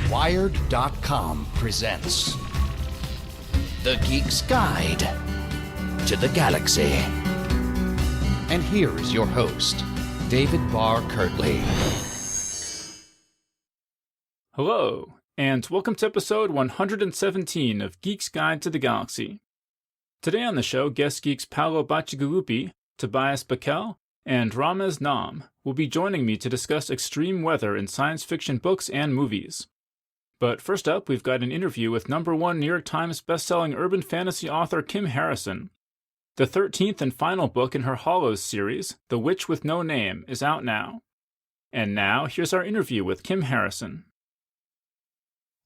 Wired.com presents The Geek's Guide to the Galaxy. And here is your host, David Barr Kirtley. Hello, and welcome to episode 117 of Geek's Guide to the Galaxy. Today on the show, guest geeks Paolo Bacigalupi, Tobias Bakel, and Ramez Nam will be joining me to discuss extreme weather in science fiction books and movies. But first up, we've got an interview with #1 New York Times bestselling urban fantasy author Kim Harrison. The 13th and final book in her Hollows series, The Witch with No Name, is out now. And now, here's our interview with Kim Harrison.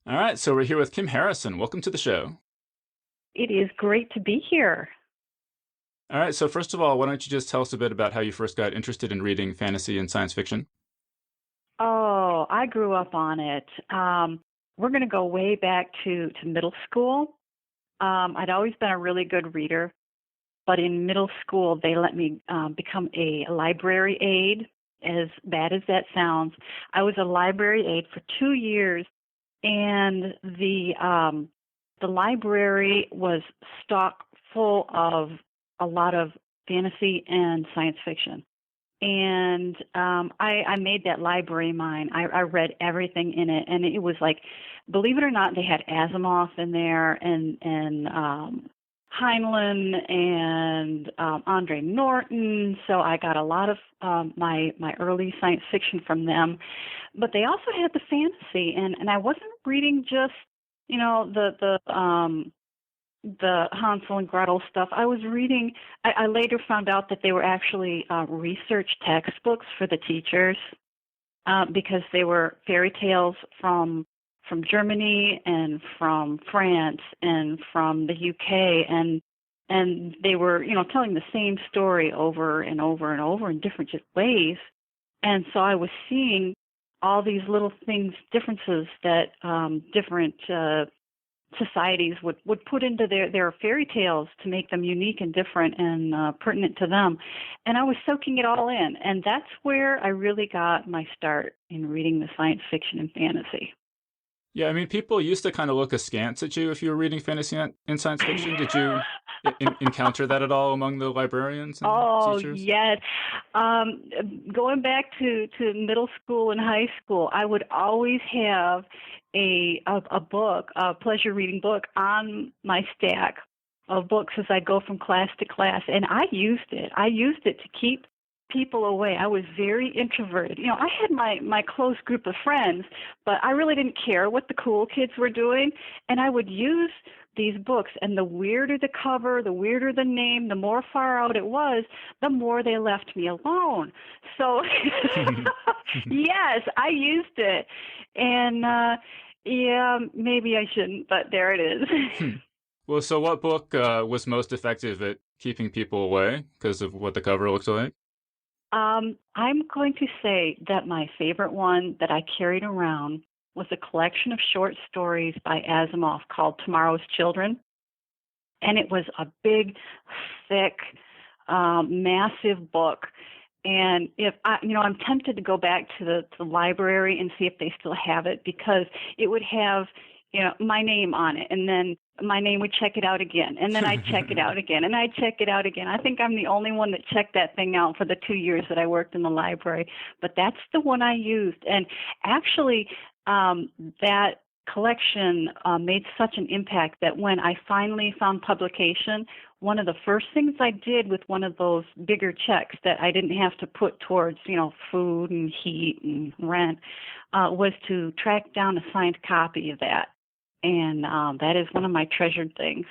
All right, so we're here with Kim Harrison. Welcome to the show. It is great to be here. All right, so first of all, why don't you just tell us a bit about how you first got interested in reading fantasy and science fiction? Oh, I grew up on it. We're going to go way back to middle school. I'd always been a really good reader, but in middle school, they let me become a library aide, as bad as that sounds. I was a library aide for 2 years, and the library was stock full of a lot of fantasy and science fiction. And I made that library mine. I read everything in it, and it was like, believe it or not, they had Asimov in there, and Heinlein, and Andre Norton. So I got a lot of my early science fiction from them. But they also had the fantasy, and I wasn't reading just the Hansel and Gretel stuff. I was reading, I later found out that they were actually research textbooks for the teachers because they were fairy tales from Germany and from France and from the UK, and they were, telling the same story over and over and over in different ways. And so I was seeing all these little things, differences that different societies would put into their fairy tales to make them unique and different and pertinent to them. And I was soaking it all in. And that's where I really got my start in reading the science fiction and fantasy. Yeah, I mean, people used to kind of look askance at you if you were reading fantasy and science fiction. Did you encounter that at all among the librarians and teachers? Oh, yes. Going back to middle school and high school, I would always have a book, a pleasure reading book on my stack of books as I go from class to class, and I used it. I used it to keep people away. I was very introverted. I had my close group of friends, but I really didn't care what the cool kids were doing, and I would use these books, and the weirder the cover, the weirder the name, the more far out it was, the more they left me alone. So, yes, I used it. And, yeah, maybe I shouldn't, but there it is. Well, so what book was most effective at keeping people away because of what the cover looks like? I'm going to say that my favorite one that I carried around was a collection of short stories by Asimov called Tomorrow's Children. And it was a big, thick, massive book. And if I'm tempted to go back to the library and see if they still have it, because it would have, my name on it, and then my name would check it out again, and then I'd check it out again, and I'd check it out again. I think I'm the only one that checked that thing out for the 2 years that I worked in the library, but that's the one I used. And actually, that collection made such an impact that when I finally found publication, one of the first things I did with one of those bigger checks that I didn't have to put towards, food and heat and rent, was to track down a signed copy of that. And that is one of my treasured things.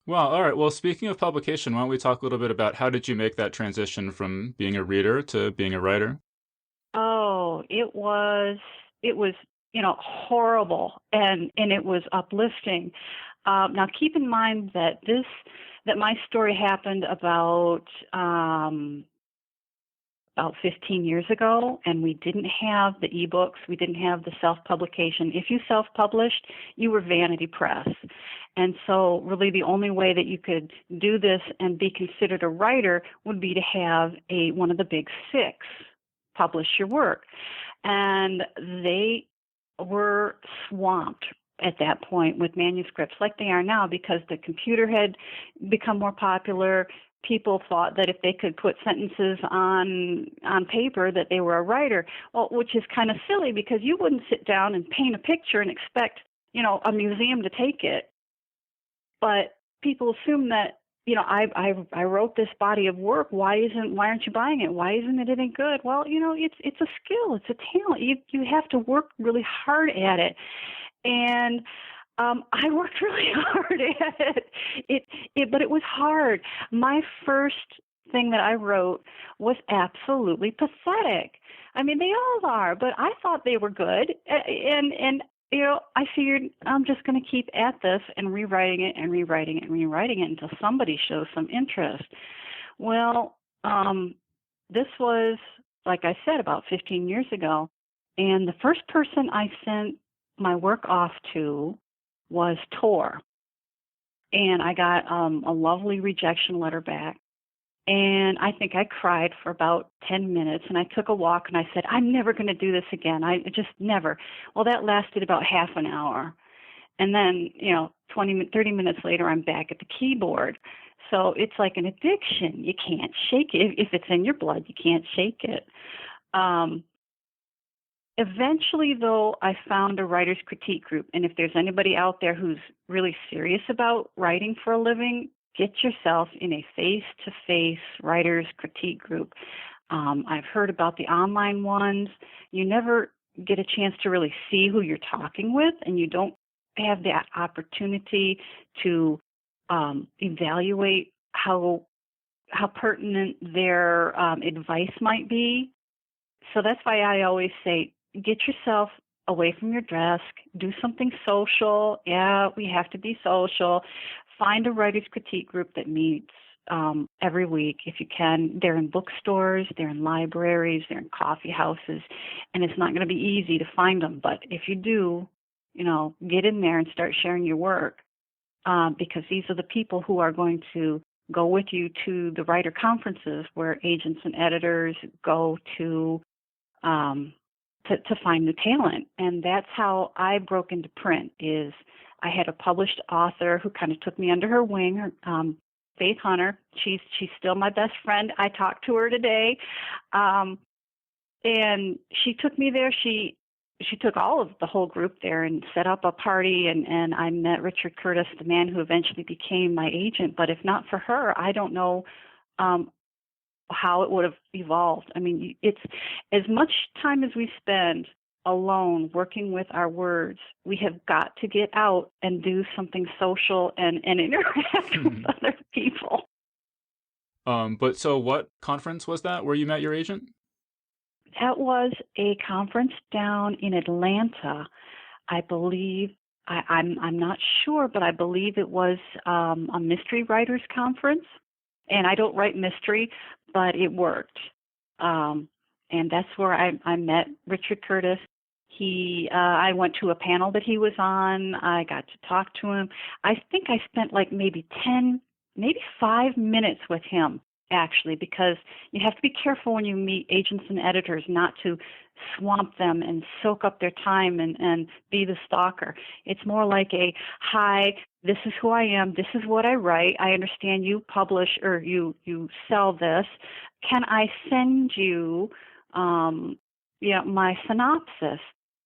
Wow. All right. Well, speaking of publication, why don't we talk a little bit about how did you make that transition from being a reader to being a writer? Oh, it was horrible, and it was uplifting. Now, keep in mind that my story happened about 15 years ago, and we didn't have the ebooks, we didn't have the self-publication. If you self-published, you were vanity press. And so really the only way that you could do this and be considered a writer would be to have one of the big six publish your work. And they were swamped at that point with manuscripts like they are now, because the computer had become more popular. People thought that if they could put sentences on paper that they were a writer, well, which is kind of silly, because you wouldn't sit down and paint a picture and expect, a museum to take it. But people assume that, I wrote this body of work. Why aren't you buying it? Why isn't it any good? Well, it's a skill, it's a talent. You have to work really hard at it. And I worked really hard at it, but it was hard. My first thing that I wrote was absolutely pathetic. I mean, they all are, but I thought they were good. And I figured I'm just going to keep at this and rewriting it and rewriting it and rewriting it until somebody shows some interest. Well, this was, like I said, about 15 years ago. And the first person I sent my work off to was Tor. And I got a lovely rejection letter back. And I think I cried for about 10 minutes, and I took a walk and I said, I'm never going to do this again. I just never. Well, that lasted about half an hour. And then, 30 minutes later, I'm back at the keyboard. So it's like an addiction. You can't shake it. If it's in your blood, you can't shake it. Eventually, though, I found a writer's critique group. And if there's anybody out there who's really serious about writing for a living, get yourself in a face-to-face writer's critique group. I've heard about the online ones. You never get a chance to really see who you're talking with, and you don't have that opportunity to evaluate how pertinent their advice might be. So that's why I always say, get yourself away from your desk, do something social. Yeah, we have to be social. Find a writer's critique group that meets every week if you can. They're in bookstores, they're in libraries, they're in coffee houses, and it's not going to be easy to find them. But if you do, get in there and start sharing your work, because these are the people who are going to go with you to the writer conferences where agents and editors go to find new talent. And that's how I broke into print. Is I had a published author who kind of took me under her wing, Faith Hunter. She's still my best friend. I talked to her today. And she took me there. She took all of the whole group there and set up a party, and I met Richard Curtis, the man who eventually became my agent. But if not for her, I don't know how it would have evolved. I mean, it's as much time as we spend alone working with our words, we have got to get out and do something social and interact with other people. But so what conference was that where you met your agent? That was a conference down in Atlanta. I believe, I'm not sure, but I believe it was a mystery writers conference. And I don't write mystery, but it worked. And that's where I met Richard Curtis. I went to a panel that he was on. I got to talk to him. I think I spent like maybe 5 minutes with him, actually, because you have to be careful when you meet agents and editors not to swamp them and soak up their time and be the stalker. It's more like a, hi, this is who I am, this is what I write, I understand you publish or you sell this. Can I send you my synopsis?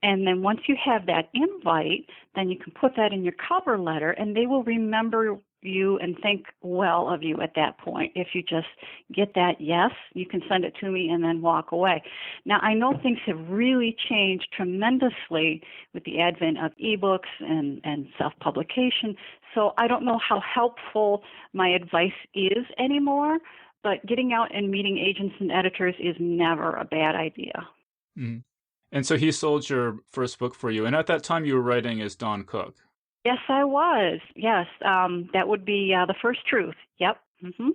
And then once you have that invite, then you can put that in your cover letter, and they will remember you and think well of you at that point. If you just get that yes, you can send it to me and then walk away. Now, I know things have really changed tremendously with the advent of ebooks and self-publication, so I don't know how helpful my advice is anymore, but getting out and meeting agents and editors is never a bad idea. Mm. And so he sold your first book for you, and at that time you were writing as Dawn Cook. Yes, I was. Yes, that would be The First Truth. Yep. Mm-hmm.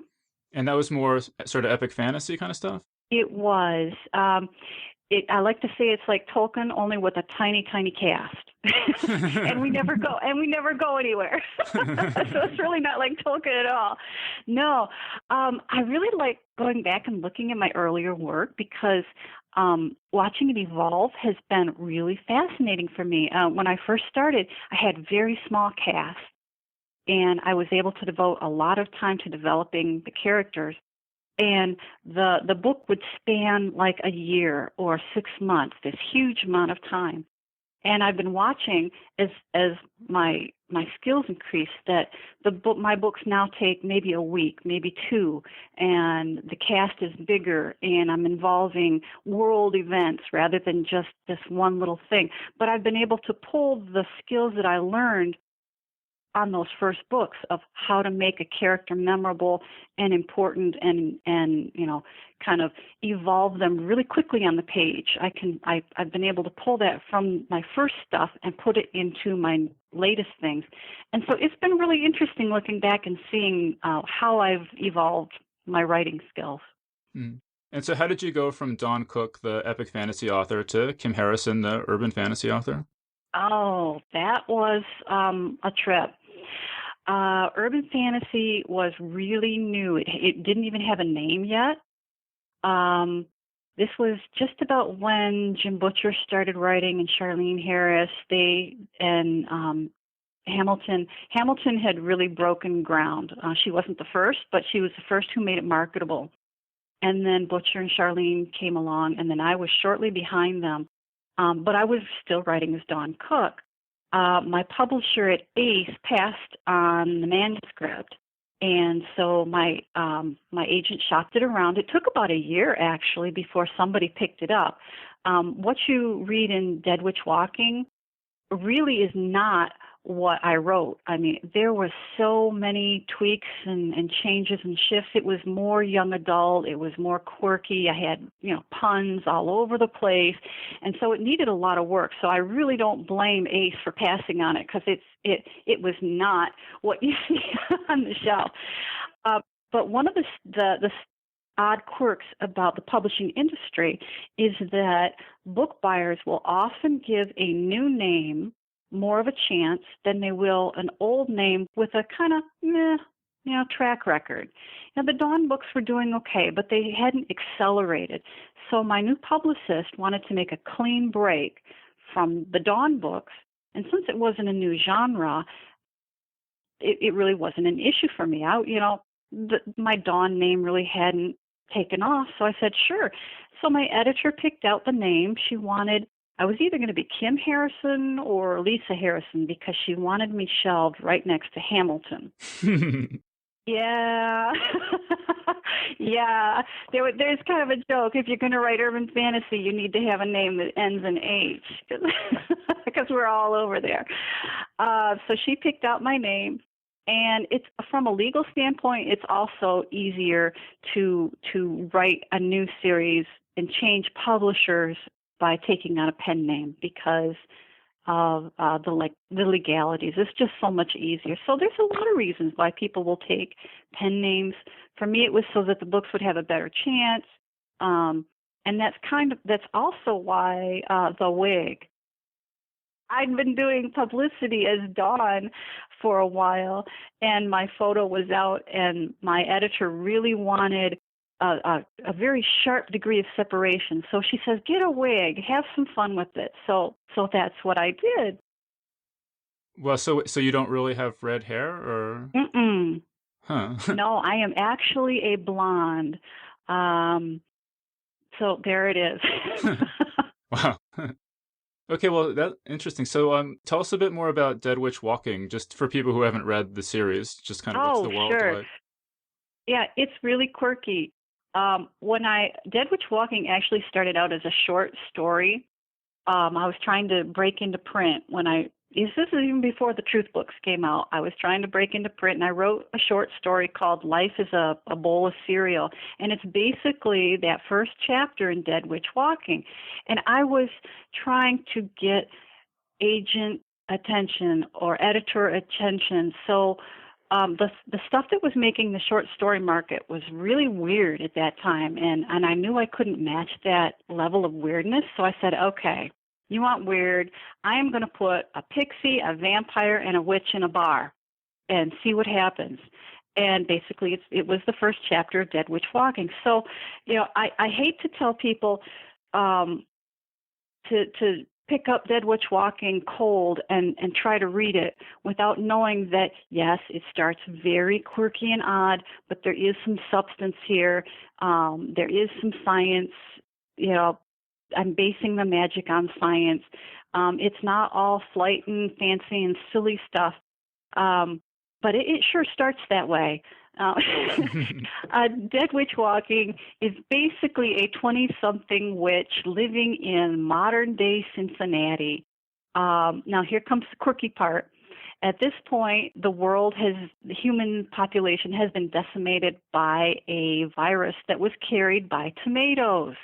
And that was more sort of epic fantasy kind of stuff? It was. I like to say it's like Tolkien, only with a tiny, tiny cast. and we never go anywhere. So it's really not like Tolkien at all. No, I really like going back and looking at my earlier work because watching it evolve has been really fascinating for me. When I first started, I had very small cast, and I was able to devote a lot of time to developing the characters. And the book would span like a year or 6 months, this huge amount of time. And I've been watching as my skills increase that my books now take maybe a week, maybe two, and the cast is bigger, and I'm involving world events rather than just this one little thing. But I've been able to pull the skills that I learned on those first books of how to make a character memorable and important, and kind of evolve them really quickly on the page. I've been able to pull that from my first stuff and put it into my latest things. And so it's been really interesting looking back and seeing how I've evolved my writing skills. Mm. And so how did you go from Dawn Cook, the epic fantasy author, to Kim Harrison, the urban fantasy author? Oh, that was a trip. Urban fantasy was really new. It didn't even have a name yet. This was just about when Jim Butcher started writing and Charlene Harris. Hamilton. Hamilton had really broken ground. She wasn't the first, but she was the first who made it marketable. And then Butcher and Charlene came along, and then I was shortly behind them. But I was still writing as Dawn Cook. My publisher at Ace passed on the manuscript, and so my agent shopped it around. It took about a year, actually, before somebody picked it up. What you read in Dead Witch Walking really is not what I wrote. I mean, there were so many tweaks and changes and shifts. It was more young adult. It was more quirky. I had, puns all over the place. And so it needed a lot of work. So I really don't blame Ace for passing on it, because it was not what you see on the shelf. But one of the odd quirks about the publishing industry is that book buyers will often give a new name more of a chance than they will an old name with a kind of meh, track record. Now, the Dawn books were doing okay, but they hadn't accelerated. So my new publicist wanted to make a clean break from the Dawn books, and since it wasn't a new genre, it really wasn't an issue for me. My Dawn name really hadn't taken off, so I said, sure. So my editor picked out the name. I was either going to be Kim Harrison or Lisa Harrison, because she wanted me shelved right next to Hamilton. Yeah. Yeah. There's kind of a joke. If you're going to write urban fantasy, you need to have a name that ends in H, because we're all over there. So she picked out my name. And it's, from a legal standpoint, it's also easier to write a new series and change publishers by taking on a pen name, because of the legalities. It's just so much easier. So there's a lot of reasons why people will take pen names. For me, it was so that the books would have a better chance, and that's also why the wig. I'd been doing publicity as Dawn for a while, and my photo was out, and my editor really wanted a very sharp degree of separation. So she says, get a wig, have some fun with it. So that's what I did. Well, so you don't really have red hair, or? Mm-mm. Huh. No, I am actually a blonde. So there it is. Wow. Okay, well, that's interesting. So tell us a bit more about Dead Witch Walking, just for people who haven't read the series, just kind of what's the world sure. like. Yeah, it's really quirky. Dead Witch Walking actually started out as a short story. I was trying to break into print this is even before the Truth books came out. I was trying to break into print, and I wrote a short story called Life is a Bowl of Cereal. And it's basically that first chapter in Dead Witch Walking. And I was trying to get agent attention or editor attention. So the stuff that was making the short story market was really weird at that time, and I knew I couldn't match that level of weirdness. So I said, okay, you want weird? I am going to put a pixie, a vampire, and a witch in a bar and see what happens. And basically, it was the first chapter of Dead Witch Walking. So, I hate to tell people to pick up Dead Witch Walking cold and try to read it without knowing that, yes, it starts very quirky and odd, but there is some substance here. There is some science. I'm basing the magic on science. It's not all flight and fancy and silly stuff, but it sure starts that way. Dead Witch Walking is basically a 20-something witch living in modern-day Cincinnati. Now, here comes the quirky part. At this point, the human population has been decimated by a virus that was carried by tomatoes.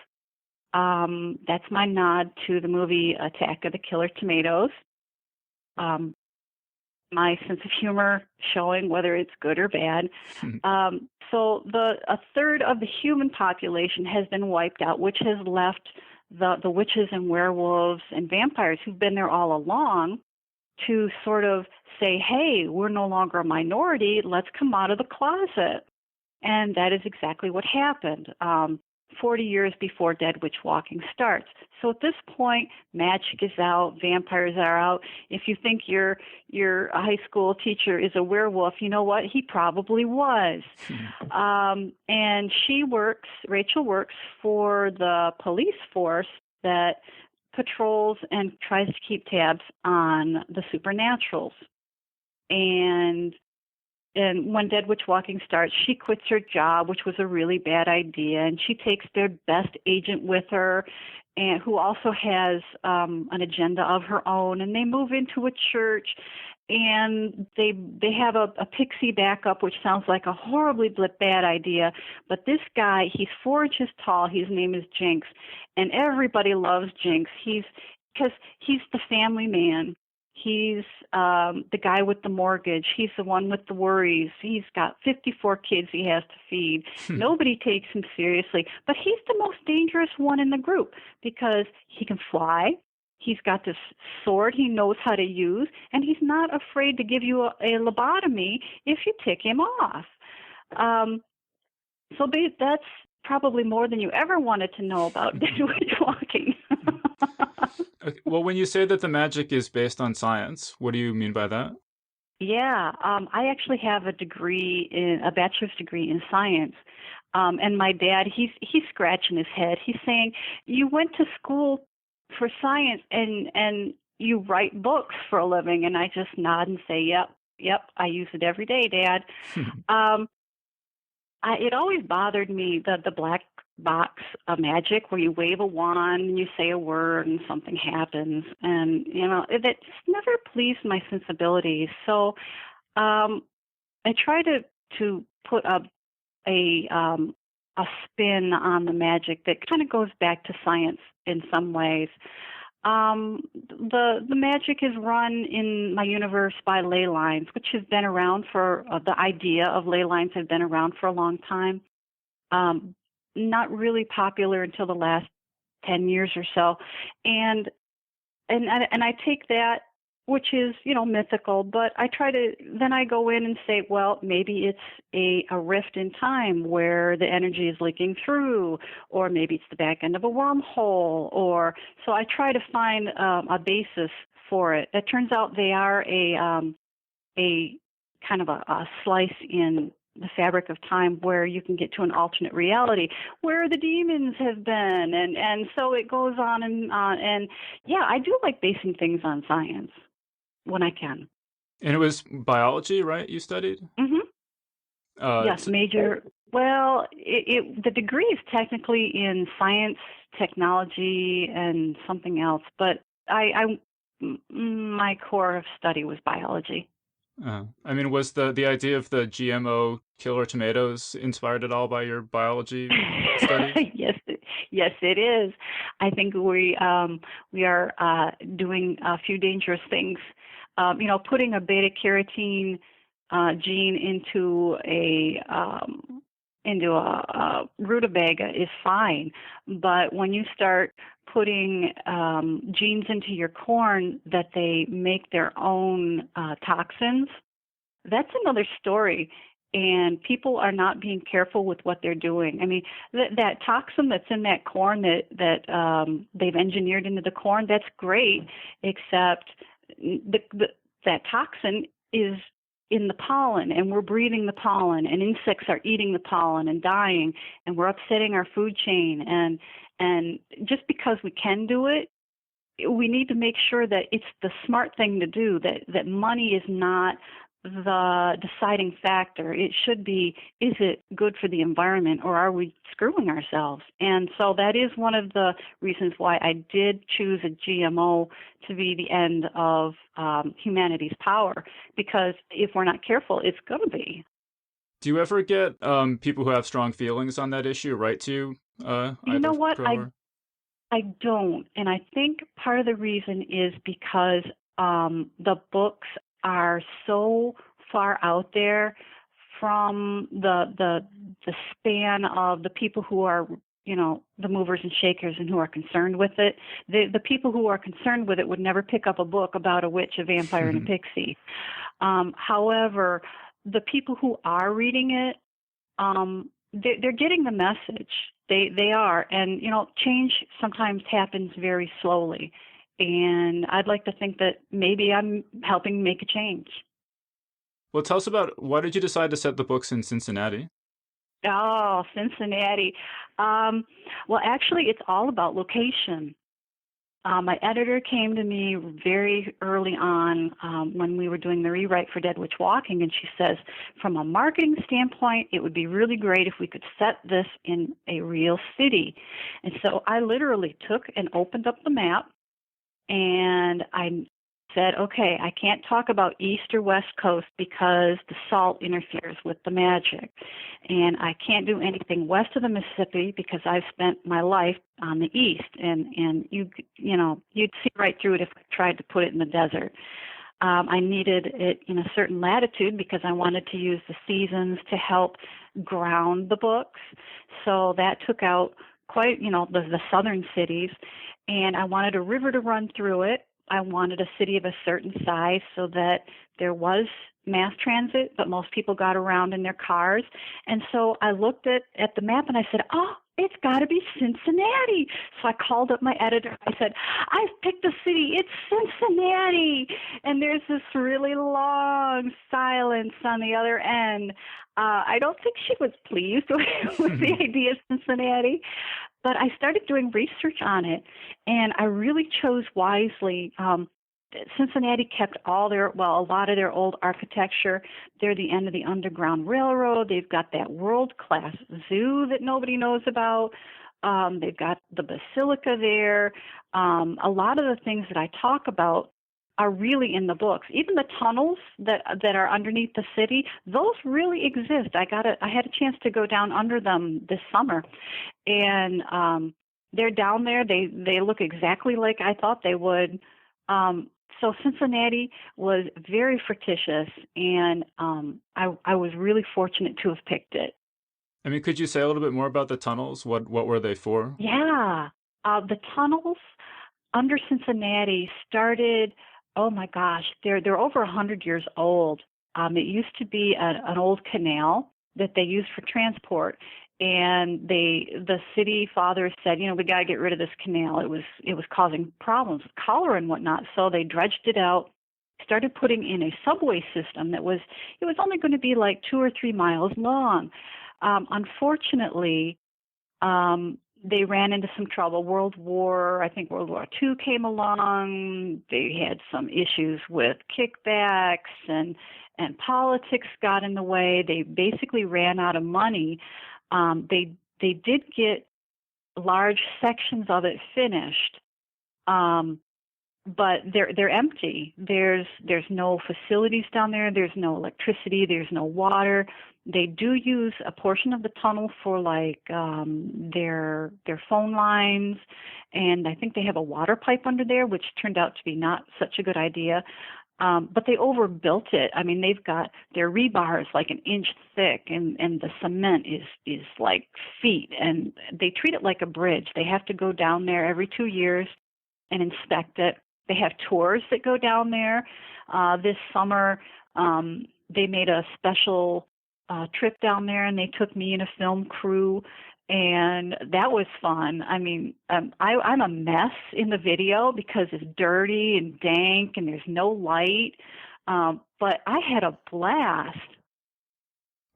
That's my nod to the movie Attack of the Killer Tomatoes. My sense of humor showing whether it's good or bad. So a third of the human population has been wiped out, which has left the witches and werewolves and vampires who've been there all along to sort of say, hey, we're no longer a minority, let's come out of the closet. And that is exactly what happened. 40 years before Dead Witch Walking starts. So at this point, magic is out, vampires are out. If you think your high school teacher is a werewolf, you know what? He probably was. And Rachel works for the police force that patrols and tries to keep tabs on the supernaturals. And when Dead Witch Walking starts, she quits her job, which was a really bad idea, and she takes their best agent with her, and who also has an agenda of her own. And they move into a church, and they have a pixie backup, which sounds like a horribly bad idea. But this guy, he's 4 inches tall. His name is Jinx, and everybody loves Jinx. Because he's the family man. He's the guy with the mortgage. He's the one with the worries. He's got 54 kids he has to feed. Nobody takes him seriously. But he's the most dangerous one in the group because he can fly. He's got this sword he knows how to use. And he's not afraid to give you a lobotomy if you tick him off. So that's probably more than you ever wanted to know about Dead Witch Walking. Okay. Well, when you say that the magic is based on science, what do you mean by that? Yeah, I actually have a bachelor's degree in science. And my dad, he's scratching his head. He's saying, you went to school for science and you write books for a living. And I just nod and say, yep, I use it every day, Dad. It always bothered me, the black box of magic where you wave a wand and you say a word and something happens, and that just never pleased my sensibilities. So I try to put a spin on the magic that kind of goes back to science in some ways. The magic is run in my universe by ley lines, which has been around for the idea of ley lines have been around for a long time. Not really popular until the last 10 years or so. And I take that, which is, mythical, but I go in and say, well, maybe it's a rift in time where the energy is leaking through, or maybe it's the back end of a wormhole, so I try to find a basis for it. It turns out they are a kind of a slice in the fabric of time where you can get to an alternate reality where the demons have been, and so it goes on and on. And yeah, I do like basing things on science when I can. And it was biology, right? You studied? Mm-hmm. Yes, major. Well, the degree is technically in science, technology, and something else, but my core of study was biology. I mean, was the idea of the GMO killer tomatoes inspired at all by your biology study? Yes, it is. I think we are doing a few dangerous things. Putting a beta carotene gene into a rutabaga is fine, but when you start putting genes into your corn that they make their own toxins, that's another story. and people are not being careful with what they're doing. I mean, that toxin that's in that corn that they've engineered into the corn, that's great, except that toxin is in the pollen, and we're breathing the pollen, and insects are eating the pollen and dying, and we're upsetting our food chain. And just because we can do it, we need to make sure that it's the smart thing to do, that money is not the deciding factor. It should be, is it good for the environment, or are we screwing ourselves? And so that is one of the reasons why I did choose a GMO to be the end of humanity's power, because if we're not careful, it's going to be. Do you ever get people who have strong feelings on that issue write to you? You know what? Grower? I don't. And I think part of the reason is because the books are so far out there from the span of the people who are, the movers and shakers and who are concerned with it. The people who are concerned with it would never pick up a book about a witch, a vampire, and a pixie. However, the people who are reading it, they're getting the message. They are. And, change sometimes happens very slowly. And I'd like to think that maybe I'm helping make a change. Well, tell us about, why did you decide to set the books in Cincinnati? Oh, Cincinnati. Well, actually, it's all about location. My editor came to me very early on when we were doing the rewrite for Dead Witch Walking, and she says, from a marketing standpoint, it would be really great if we could set this in a real city. And so I literally took and opened up the map, and I said, okay, I can't talk about East or West Coast because the salt interferes with the magic. And I can't do anything west of the Mississippi because I've spent my life on the East. And you'd see right through it if I tried to put it in the desert. I needed it in a certain latitude because I wanted to use the seasons to help ground the books. So that took out quite, the southern cities. And I wanted a river to run through it. I wanted a city of a certain size so that there was mass transit, but most people got around in their cars. And so I looked at the map and I said, oh, it's got to be Cincinnati. So I called up my editor. I said, I've picked a city. It's Cincinnati. And there's this really long silence on the other end. I don't think she was pleased with the idea of Cincinnati, but I started doing research on it, and I really chose wisely. Cincinnati kept a lot of their old architecture. They're the end of the Underground Railroad. They've got that world-class zoo that nobody knows about. They've got the Basilica there. A lot of the things that I talk about are really in the books. Even the tunnels that are underneath the city, those really exist. I had a chance to go down under them this summer, and they're down there. They look exactly like I thought they would. So Cincinnati was very fictitious, and I was really fortunate to have picked it. I mean, could you say a little bit more about the tunnels? What were they for? Yeah, the tunnels under Cincinnati started. Oh my gosh, they're over 100 years old. It used to be an old canal that they used for transport, and the city fathers said, we got to get rid of this canal. It was causing problems with cholera and whatnot. So they dredged it out, started putting in a subway system it was only going to be like 2 or 3 miles long. Unfortunately, they ran into some trouble. World War II came along. They had some issues with kickbacks, and politics got in the way. They basically ran out of money. They did get large sections of it finished, but they're empty. There's no facilities down there. There's no electricity. There's no water. They do use a portion of the tunnel for their phone lines, and I think they have a water pipe under there, which turned out to be not such a good idea. But they overbuilt it. I mean, they've got their rebar is like an inch thick, and the cement is like feet, and they treat it like a bridge. They have to go down there every 2 years and inspect it. They have tours that go down there. This summer, they made a special trip down there, and they took me and a film crew, and that was fun. I mean, I'm a mess in the video because it's dirty and dank and there's no light, but I had a blast.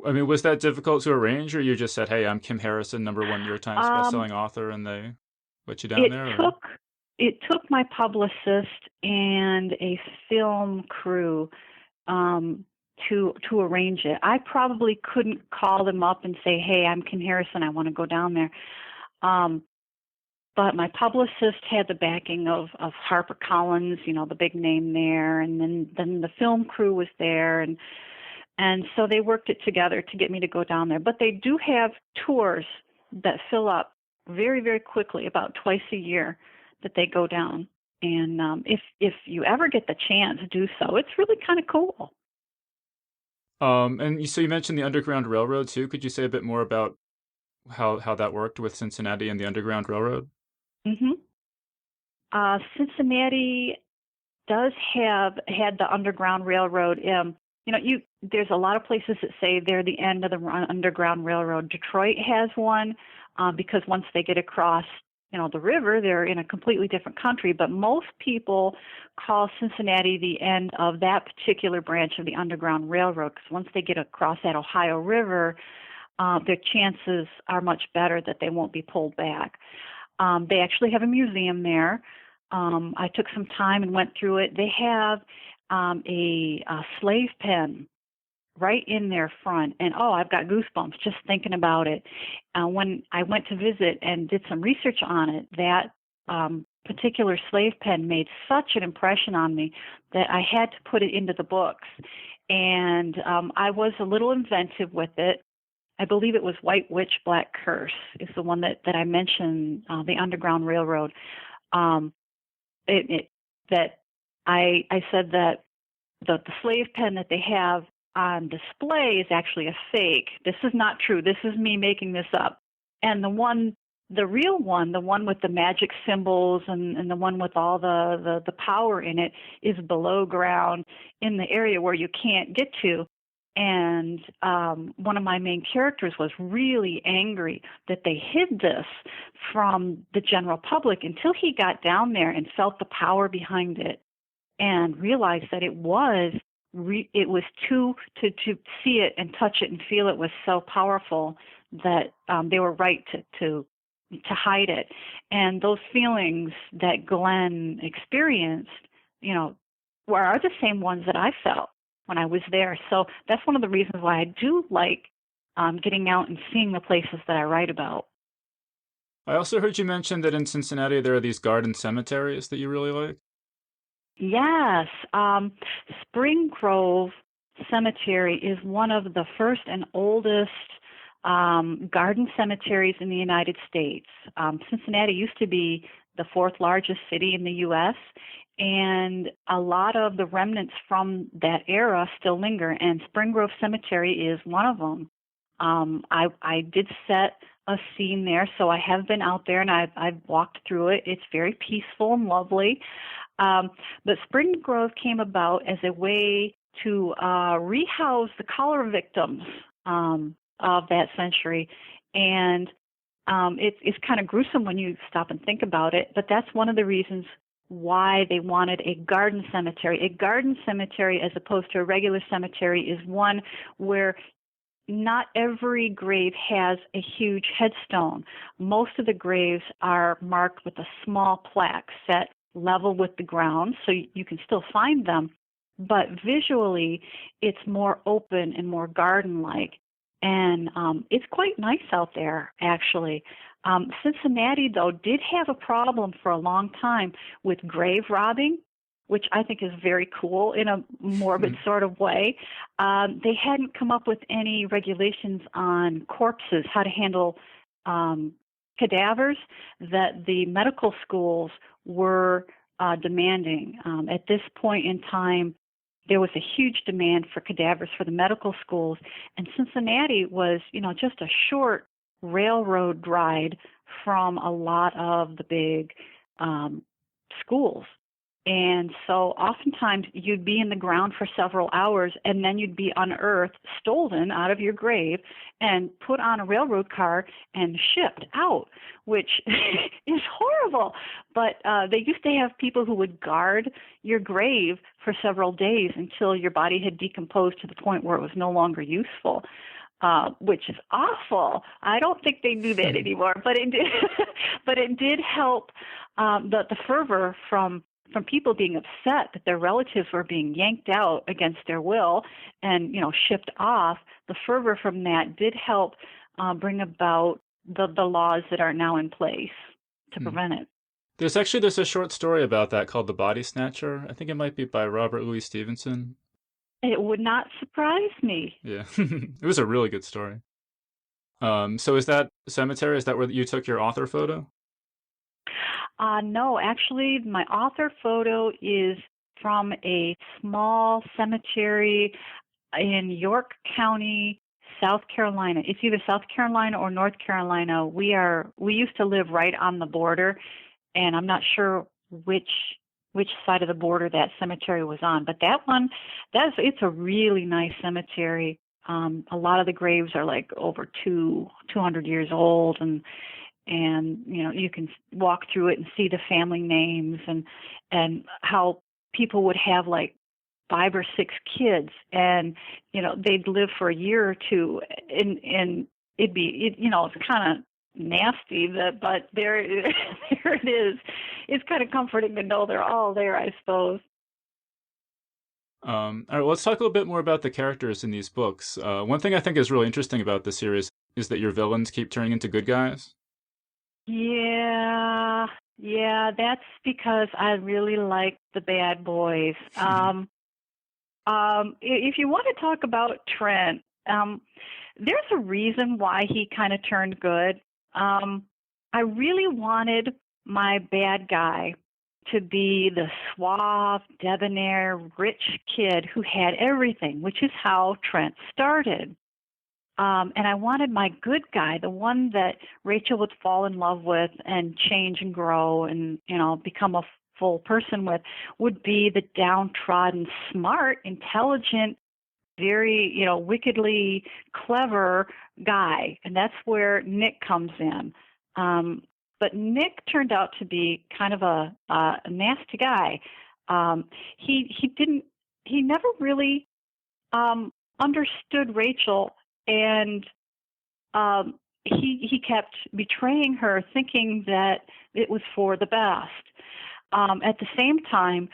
I mean, was that difficult to arrange, or you just said, "Hey, I'm Kim Harrison, #1 New York Times bestselling author," and they let you down there? It took my publicist and a film crew to arrange it. I probably couldn't call them up and say, "Hey, I'm Kim Harrison, I want to go down there." But my publicist had the backing of HarperCollins, the big name there, and then the film crew was there, and so they worked it together to get me to go down there. But they do have tours that fill up very, very quickly, about twice a year, that they go down. And if you ever get the chance, do so. It's really kind of cool. And so you mentioned the Underground Railroad too. Could you say a bit more about how that worked with Cincinnati and the Underground Railroad? Mm-hmm. Cincinnati does had the Underground Railroad. There's a lot of places that say they're the end of the Underground Railroad. Detroit has one because once they get across, the river, they're in a completely different country. But most people call Cincinnati the end of that particular branch of the Underground Railroad because once they get across that Ohio River, their chances are much better that they won't be pulled back. They actually have a museum there. I took some time and went through it. They have a slave pen right in their front. And, I've got goosebumps just thinking about it. When I went to visit and did some research on it, that particular slave pen made such an impression on me that I had to put it into the books. And I was a little inventive with it. I believe it was White Witch, Black Curse is the one that I mentioned, the Underground Railroad. I said that the slave pen that they have on display is actually a fake. This is not true. This is me making this up. And the real one, the one with the magic symbols and the one with all the power in it is below ground in the area where you can't get to. And one of my main characters was really angry that they hid this from the general public until he got down there and felt the power behind it and realized that it was to see it and touch it and feel it was so powerful that they were right to hide it. And those feelings that Glenn experienced, are the same ones that I felt when I was there. So that's one of the reasons why I do like getting out and seeing the places that I write about. I also heard you mention that in Cincinnati there are these garden cemeteries that you really like. Yes. Spring Grove Cemetery is one of the first and oldest garden cemeteries in the United States. Cincinnati used to be the fourth largest city in the U.S., and a lot of the remnants from that era still linger, and Spring Grove Cemetery is one of them. I did set a scene there, so I have been out there and I've walked through it. It's very peaceful and lovely. But Spring Grove came about as a way to rehouse the cholera victims of that century. And it's kind of gruesome when you stop and think about it, but that's one of the reasons why they wanted a garden cemetery. A garden cemetery, as opposed to a regular cemetery, is one where not every grave has a huge headstone. Most of the graves are marked with a small plaque set level with the ground, so you can still find them, but visually it's more open and more garden-like. And it's quite nice out there, actually. Cincinnati, though, did have a problem for a long time with grave robbing, which I think is very cool in a morbid sort of way. They hadn't come up with any regulations on corpses, how to handle cadavers that the medical schools were demanding. At this point in time, there was a huge demand for cadavers for the medical schools, and Cincinnati was, just a short railroad ride from a lot of the big schools. And so oftentimes you'd be in the ground for several hours and then you'd be unearthed, stolen out of your grave and put on a railroad car and shipped out, which is horrible. But they used to have people who would guard your grave for several days until your body had decomposed to the point where it was no longer useful. Which is awful. I don't think they do that anymore, but it did, but it did help the fervor from people being upset that their relatives were being yanked out against their will and, shipped off. The fervor from that did help bring about the laws that are now in place to prevent it. There's a short story about that called The Body Snatcher. I think it might be by Robert Louis Stevenson. It would not surprise me. Yeah, it was a really good story. So is that cemetery, is that where you took your author photo? No, actually, my author photo is from a small cemetery in York County, South Carolina. It's either South Carolina or North Carolina. We used to live right on the border, and I'm not sure which side of the border that cemetery was on. But that one, it's a really nice cemetery. A lot of the graves are like over 200 years old, and you can walk through it and see the family names and how people would have like 5 or 6 kids, and they'd live for a year or two, and it's kind of nasty, but there it is. It's kind of comforting to know they're all there, I suppose. All right, well, let's talk a little bit more about the characters in these books. One thing I think is really interesting about the series is that your villains keep turning into good guys. Yeah, that's because I really like the bad boys. If you want to talk about Trent, there's a reason why he kind of turned good. I really wanted my bad guy to be the suave, debonair, rich kid who had everything, which is how Trent started. And I wanted my good guy, the one that Rachel would fall in love with and change and grow and, become a full person with, would be the downtrodden, smart, intelligent, very, wickedly clever guy. And that's where Nick comes in. But Nick turned out to be kind of a nasty guy. He never really understood Rachel, and he kept betraying her, thinking that it was for the best. At the same time,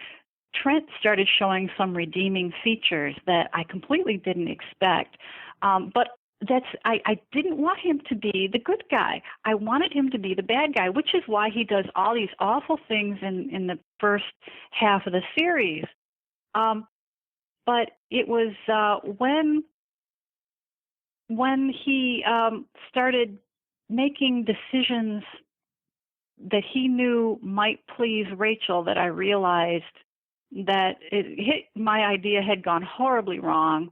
Trent started showing some redeeming features that I completely didn't expect. But I didn't want him to be the good guy. I wanted him to be the bad guy, which is why he does all these awful things in the first half of the series. But it was when he started making decisions that he knew might please Rachel that I realized that my idea had gone horribly wrong,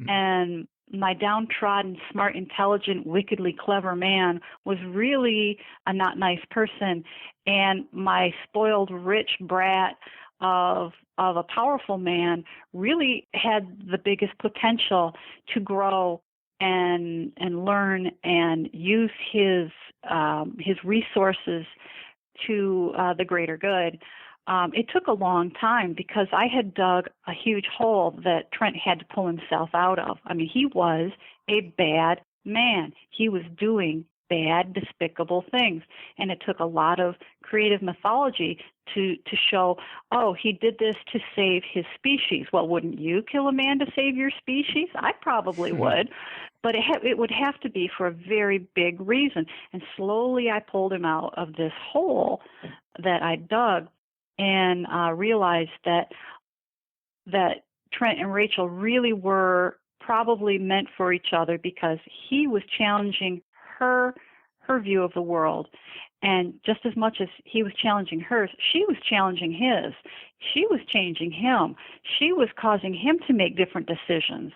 and my downtrodden, smart, intelligent, wickedly clever man was really a not nice person, and my spoiled, rich brat of a powerful man really had the biggest potential to grow and learn and use his resources to the greater good. It took a long time because I had dug a huge hole that Trent had to pull himself out of. I mean, he was a bad man. He was doing bad, despicable things. And it took a lot of creative mythology to show, oh, he did this to save his species. Well, wouldn't you kill a man to save your species? I probably would. But it would have to be for a very big reason. And slowly I pulled him out of this hole that I dug, and realized that Trent and Rachel really were probably meant for each other, because he was challenging her view of the world. And just as much as he was challenging hers, she was challenging his. She was changing him. She was causing him to make different decisions.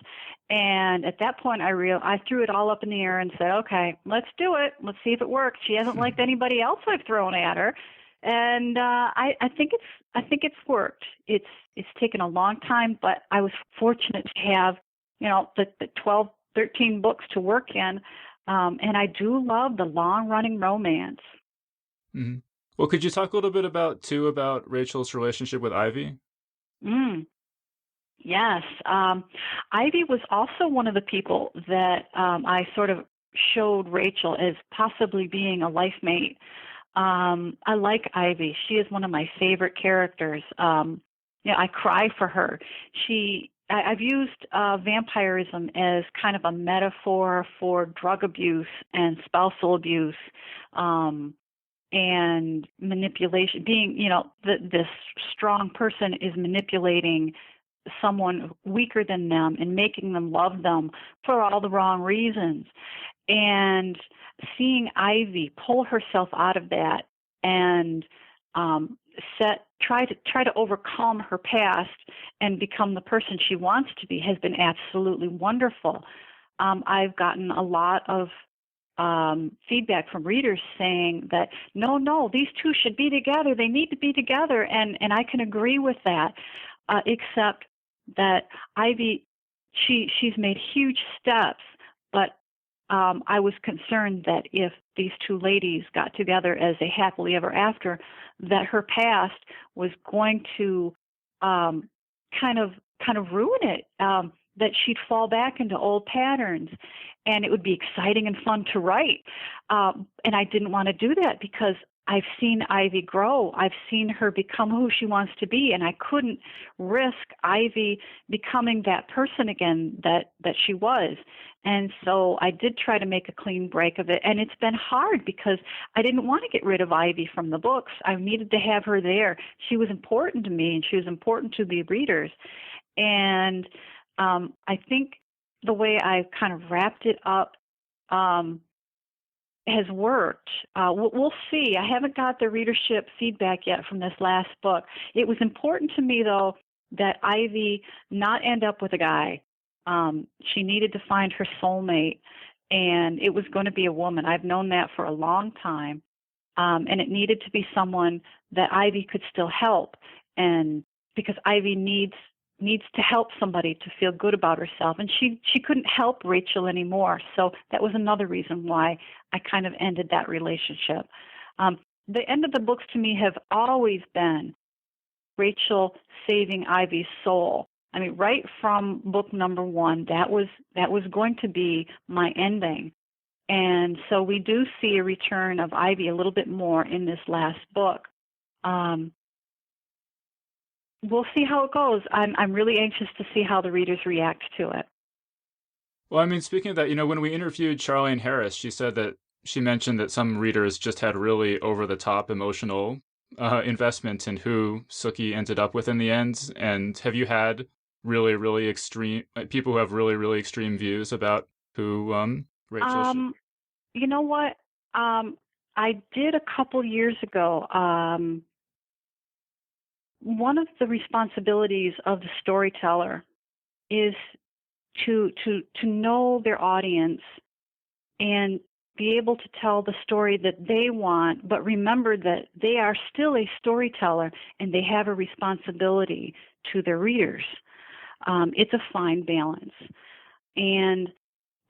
And at that point, I threw it all up in the air and said, okay, let's do it. Let's see if it works. She hasn't liked anybody else I've thrown at her. And I think it's worked. It's taken a long time, but I was fortunate to have, the 12, 13 books to work in, and I do love the long running romance. Mm-hmm. Well, could you talk a little bit about Rachel's relationship with Ivy? Yes. Ivy was also one of the people that I sort of showed Rachel as possibly being a life mate. I like Ivy. She is one of my favorite characters. I cry for her. I've used vampirism as kind of a metaphor for drug abuse and spousal abuse, and manipulation. Being, this strong person is manipulating someone weaker than them and making them love them for all the wrong reasons. And seeing Ivy pull herself out of that and try to overcome her past and become the person she wants to be has been absolutely wonderful. I've gotten a lot of feedback from readers saying that no, these two should be together. They need to be together, and I can agree with that. Except that Ivy, she's made huge steps, but I was concerned that if these two ladies got together as a happily ever after, that her past was going to kind of ruin it. That she'd fall back into old patterns, and it would be exciting and fun to write. And I didn't want to do that because I've seen Ivy grow. I've seen her become who she wants to be, and I couldn't risk Ivy becoming that person again that she was. And so I did try to make a clean break of it, and it's been hard because I didn't want to get rid of Ivy from the books. I needed to have her there. She was important to me, and she was important to the readers. And I think the way I kind of wrapped it up has worked. We'll see. I haven't got the readership feedback yet from this last book. It was important to me, though, that Ivy not end up with a guy. She needed to find her soulmate, and it was going to be a woman. I've known that for a long time, and it needed to be someone that Ivy could still help, and because Ivy needs to help somebody to feel good about herself, and she couldn't help Rachel anymore. So that was another reason why I kind of ended that relationship. The end of the books to me have always been Rachel saving Ivy's soul. I mean, right from book number 1, that was going to be my ending. And so we do see a return of Ivy a little bit more in this last book. We'll see how it goes. I'm really anxious to see how the readers react to it. Well, I mean, speaking of that, when we interviewed Charlene Harris, she mentioned that some readers just had really over-the-top emotional investment in who Sookie ended up with in the end. And have you had really, really extreme people who have really, really extreme views about who Rachel should? You know what? I did a couple years ago. One of the responsibilities of the storyteller is to know their audience and be able to tell the story that they want, but remember that they are still a storyteller and they have a responsibility to their readers. It's a fine balance. And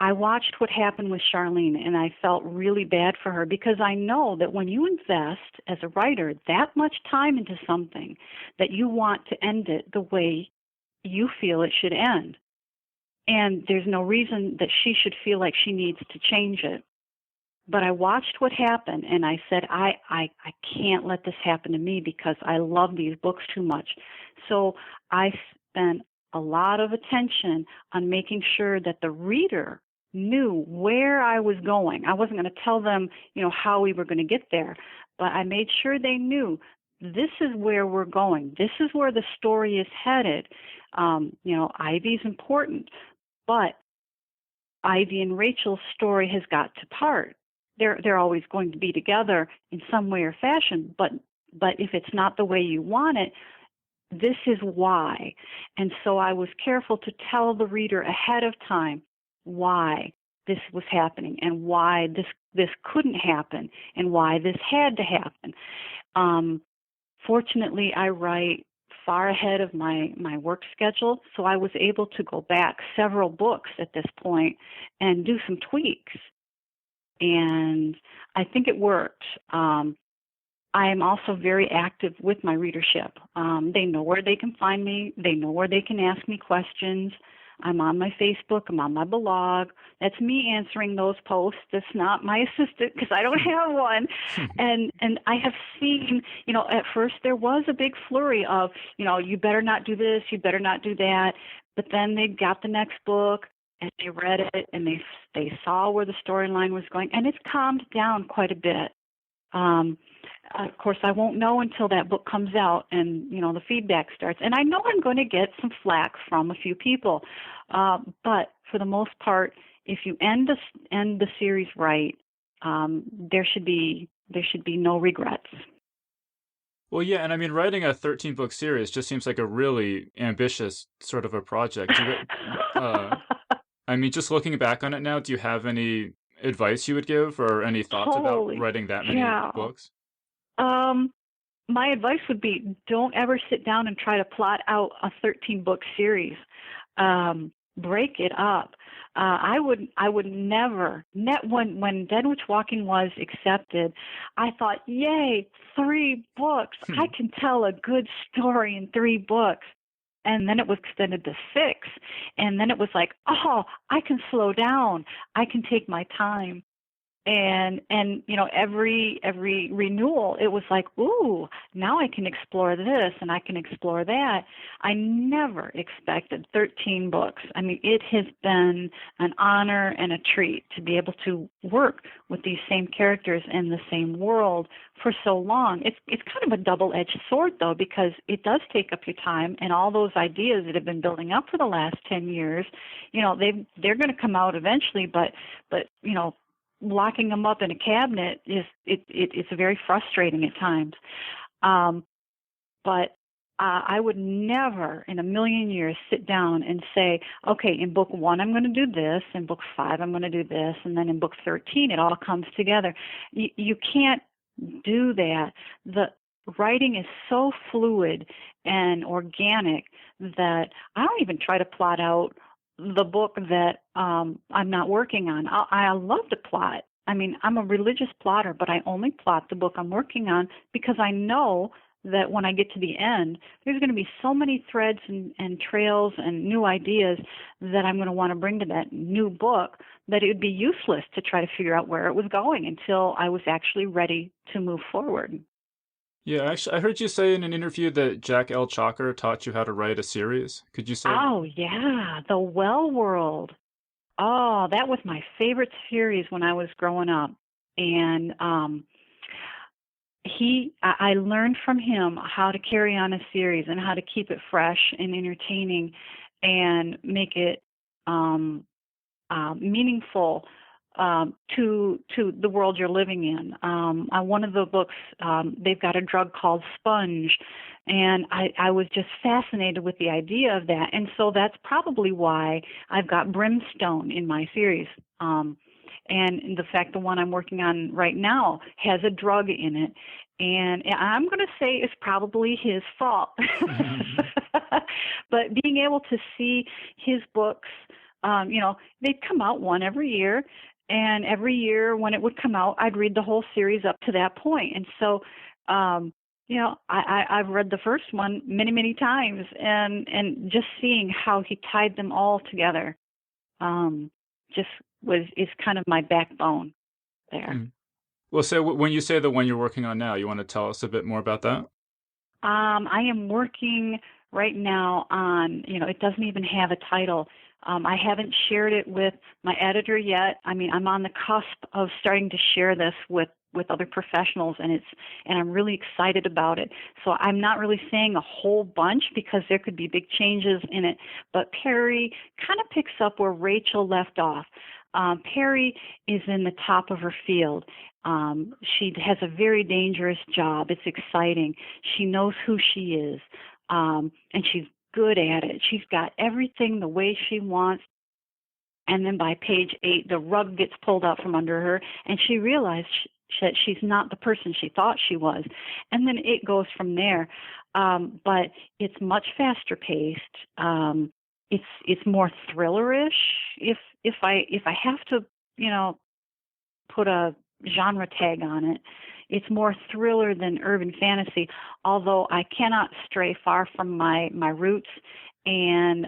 I watched what happened with Charlene, and I felt really bad for her because I know that when you invest as a writer that much time into something, that you want to end it the way you feel it should end. And there's no reason that she should feel like she needs to change it. But I watched what happened, and I said, I can't let this happen to me because I love these books too much. So I spent a lot of attention on making sure that the reader knew where I was going. I wasn't going to tell them, how we were going to get there, but I made sure they knew this is where we're going. This is where the story is headed. Ivy's important, but Ivy and Rachel's story has got to part. They're always going to be together in some way or fashion, but if it's not the way you want it, this is why. And so I was careful to tell the reader ahead of time why, this was happening and why this couldn't happen and why this had to happen. Fortunately, I write far ahead of my work schedule, so I was able to go back several books at this point and do some tweaks. And I think it worked. I am also very active with my readership. They know where they can find me. They know where they can ask me questions. I'm on my Facebook. I'm on my blog. That's me answering those posts. That's not my assistant because I don't have one. And I have seen, at first there was a big flurry of, you better not do this, you better not do that. But then they got the next book and they read it and they saw where the storyline was going, and it's calmed down quite a bit. Of course, I won't know until that book comes out and, the feedback starts. And I know I'm going to get some flack from a few people. But for the most part, if you end the series right, there should be no regrets. Well, yeah, and I mean, writing a 13-book series just seems like a really ambitious sort of a project. I mean, just looking back on it now, do you have any advice you would give or any thoughts about writing that many books? My advice would be don't ever sit down and try to plot out a 13-book series. Break it up. I would never, when Dead Witch Walking was accepted, I thought, yay, 3 books. I can tell a good story in 3 books. And then it was extended to 6. And then it was like, oh, I can slow down. I can take my time. And every renewal, it was like, ooh, now I can explore this and I can explore that. I never expected 13 books. I mean, it has been an honor and a treat to be able to work with these same characters in the same world for so long. It's kind of a double-edged sword, though, because it does take up your time, and all those ideas that have been building up for the last 10 years, they're going to come out eventually, but locking them up in a cabinet it's very frustrating at times. But I would never in a million years sit down and say, okay, in book 1 I'm going to do this, in book 5 I'm going to do this, and then in book 13 it all comes together. You can't do that. The writing is so fluid and organic that I don't even try to plot out the book that I'm not working on. I love to plot. I mean, I'm a religious plotter, but I only plot the book I'm working on because I know that when I get to the end, there's going to be so many threads and trails and new ideas that I'm going to want to bring to that new book that it would be useless to try to figure out where it was going until I was actually ready to move forward. Yeah, actually, I heard you say in an interview that Jack L. Chalker taught you how to write a series. Could you say? Oh, yeah, The Well World. Oh, that was my favorite series when I was growing up. And I learned from him how to carry on a series and how to keep it fresh and entertaining and make it meaningful to the world you're living in. One of the books, they've got a drug called Sponge, and I was just fascinated with the idea of that. And so that's probably why I've got Brimstone in my series. And the fact the one I'm working on right now has a drug in it. And I'm going to say it's probably his fault. But being able to see his books, they'd come out one every year. And every year when it would come out, I'd read the whole series up to that point. And so, I've read the first one many, many times, and just seeing how he tied them all together is kind of my backbone there. Mm. Well, so when you say the one you're working on now, you want to tell us a bit more about that? I am working right now on, it doesn't even have a title. I haven't shared it with my editor yet. I mean, I'm on the cusp of starting to share this with other professionals, and I'm really excited about it. So I'm not really saying a whole bunch because there could be big changes in it. But Perry kind of picks up where Rachel left off. Perry is in the top of her field. She has a very dangerous job. It's exciting. She knows who she is, and she's good at it. She's got everything the way she wants, And then by page 8, the rug gets pulled out from under her, and she realized that she's not the person she thought she was. And then it goes from there. But it's much faster paced. It's more thrillerish. If I have to, put a genre tag on it, it's more thriller than urban fantasy. Although I cannot stray far from my roots, and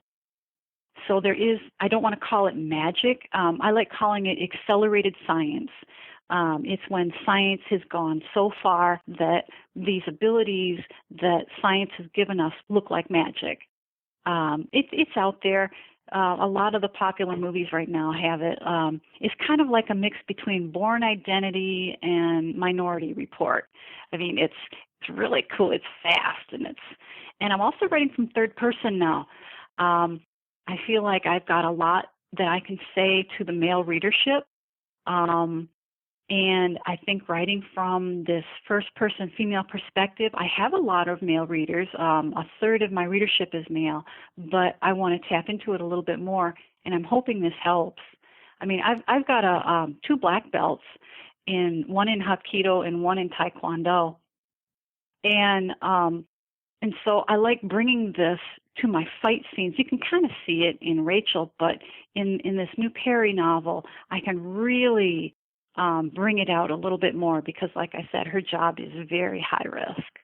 so there is. I don't want to call it magic. I like calling it accelerated science. It's when science has gone so far that these abilities that science has given us look like magic. It's out there. A lot of the popular movies right now have it. It's kind of like a mix between Born Identity and Minority Report. I mean, it's really cool. It's fast, and I'm also writing from third person now. I feel like I've got a lot that I can say to the male readership. And I think writing from this first-person female perspective, I have a lot of male readers. A third of my readership is male, but I want to tap into it a little bit more, and I'm hoping this helps. I mean, I've got 2 black belts, one in Hapkido and one in Taekwondo, and so I like bringing this to my fight scenes. You can kind of see it in Rachel, but in this new Perry novel, I can really bring it out a little bit more because, like I said, her job is very high risk.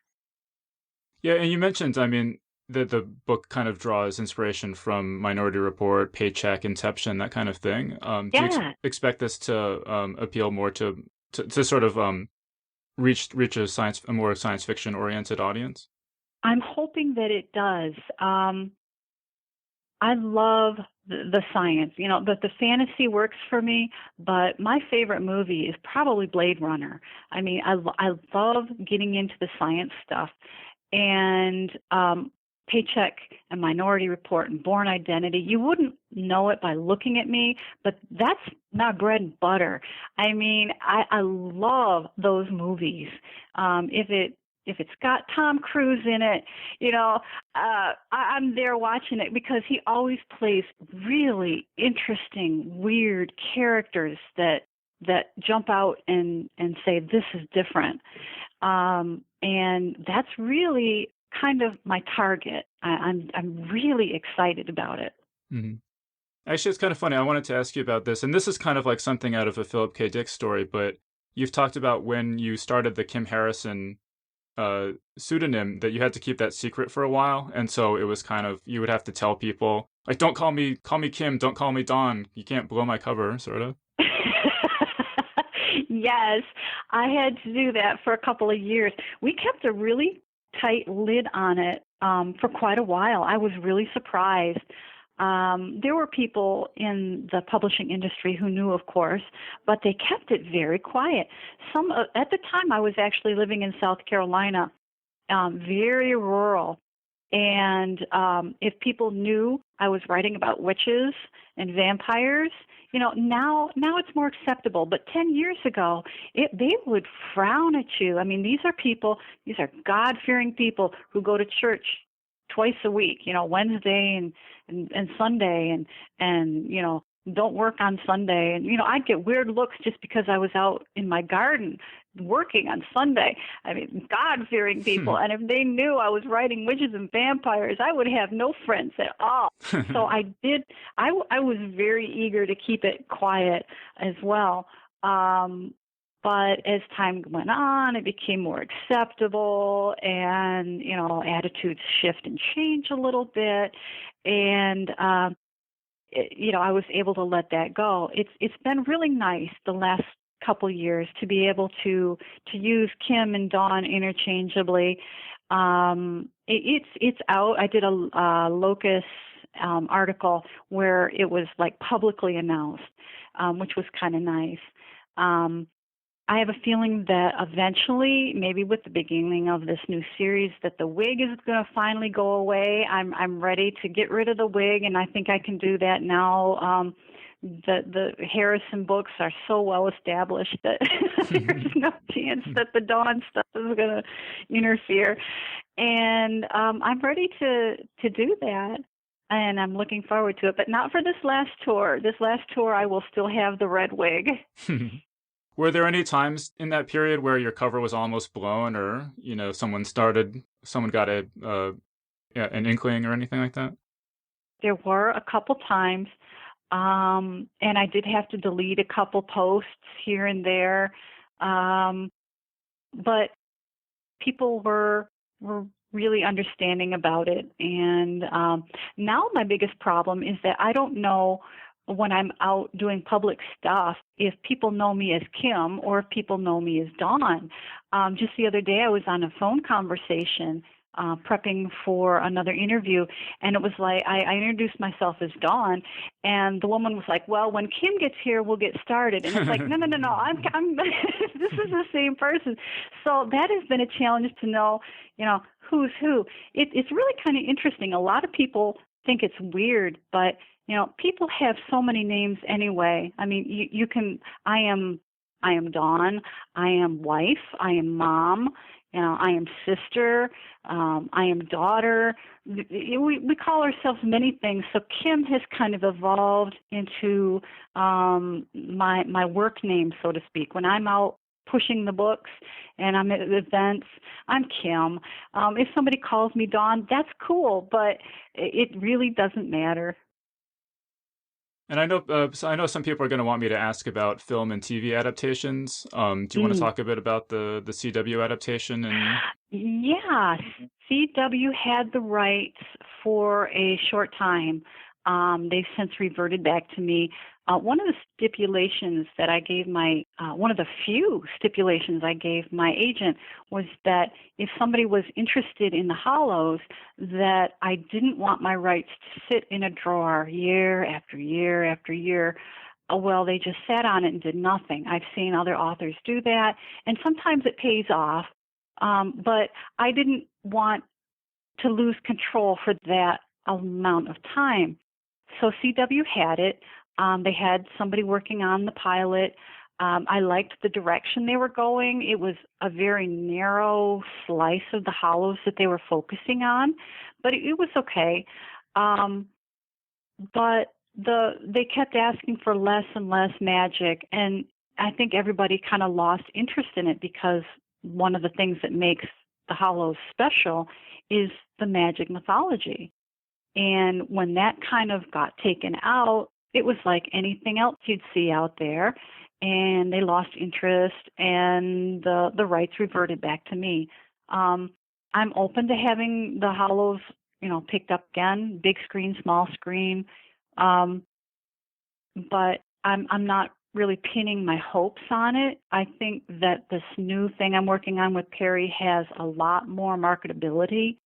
Yeah, and you mentioned, I mean, that the book kind of draws inspiration from Minority Report, Paycheck, Inception, that kind of thing. Do you expect this to appeal more to sort of reach a more science fiction oriented audience? I'm hoping that it does. I love the science, the fantasy works for me, but my favorite movie is probably Blade Runner. I mean, I love getting into the science stuff, and Paycheck and Minority Report and Born Identity, you wouldn't know it by looking at me, but that's my bread and butter. I mean, I love those movies. If it's got Tom Cruise in it, I'm there watching it because he always plays really interesting, weird characters that jump out and say, this is different. And that's really kind of my target. I'm really excited about it. Mm-hmm. Actually, it's kind of funny. I wanted to ask you about this, and this is kind of like something out of a Philip K. Dick story, but you've talked about when you started the Kim Harrison pseudonym that you had to keep that secret for a while, and so it was kind of, you would have to tell people, like, don't call me Kim, don't call me Dawn, you can't blow my cover, sort of. Yes, I had to do that for a couple of years. We kept a really tight lid on it for quite a while. I was really surprised. There were people in the publishing industry who knew, of course, but they kept it very quiet. At the time, I was actually living in South Carolina, very rural. And if people knew I was writing about witches and vampires, now it's more acceptable. But 10 years ago, they would frown at you. I mean, these are God-fearing people who go to church twice a week, Wednesday and Sunday, and don't work on Sunday. And, I'd get weird looks just because I was out in my garden working on Sunday. I mean, God-fearing people. And if they knew I was writing witches and vampires, I would have no friends at all. So I was very eager to keep it quiet as well. But as time went on, it became more acceptable, and, attitudes shift and change a little bit. And, I was able to let that go. It's been really nice the last couple years to be able to use Kim and Dawn interchangeably. It's out. I did a Locus article where it was like publicly announced, which was kind of nice. I have a feeling that eventually, maybe with the beginning of this new series, that the wig is going to finally go away. I'm ready to get rid of the wig, and I think I can do that now. The Harrison books are so well established that there's no chance that the Dawn stuff is going to interfere. And I'm ready to do that. and I'm looking forward to it, but not for this last tour. This last tour, I will still have the red wig. Were there any times in that period where your cover was almost blown, or someone got an inkling or anything like that? There were a couple times, and I did have to delete a couple posts here and there, but people were really understanding about it. And now my biggest problem is that I don't know when I'm out doing public stuff if people know me as Kim or if people know me as Dawn. Just the other day I was on a phone conversation prepping for another interview, and it was like I introduced myself as Dawn, and the woman was like, "Well, when Kim gets here, we'll get started." And it's like, no, I'm this is the same person. So that has been a challenge to know, who's who. It's really kind of interesting. A lot of people think it's weird, but people have so many names anyway. I mean, you can. I am Dawn. I am wife. I am mom. I am sister. I am daughter. We call ourselves many things. So Kim has kind of evolved into my work name, so to speak. When I'm out pushing the books and I'm at events, I'm Kim. If somebody calls me Dawn, that's cool, but it really doesn't matter. And I know some people are going to want me to ask about film and TV adaptations. Do you want to talk a bit about the CW adaptation? Yeah, CW had the rights for a short time. They've since reverted back to me. One of the stipulations that I gave one of the few stipulations I gave my agent was that if somebody was interested in the Hollows, that I didn't want my rights to sit in a drawer year after year after year. Well, they just sat on it and did nothing. I've seen other authors do that, and sometimes it pays off, but I didn't want to lose control for that amount of time. So CW had it. They had somebody working on the pilot. I liked the direction they were going. It was a very narrow slice of the Hollows that they were focusing on, but it was okay. But they kept asking for less and less magic, and I think everybody kind of lost interest in it because one of the things that makes the Hollows special is the magic mythology. And when that kind of got taken out, it was like anything else you'd see out there, and they lost interest, and the rights reverted back to me. I'm open to having the Hollows, picked up again, big screen, small screen, but I'm not really pinning my hopes on it. I think that this new thing I'm working on with Perry has a lot more marketability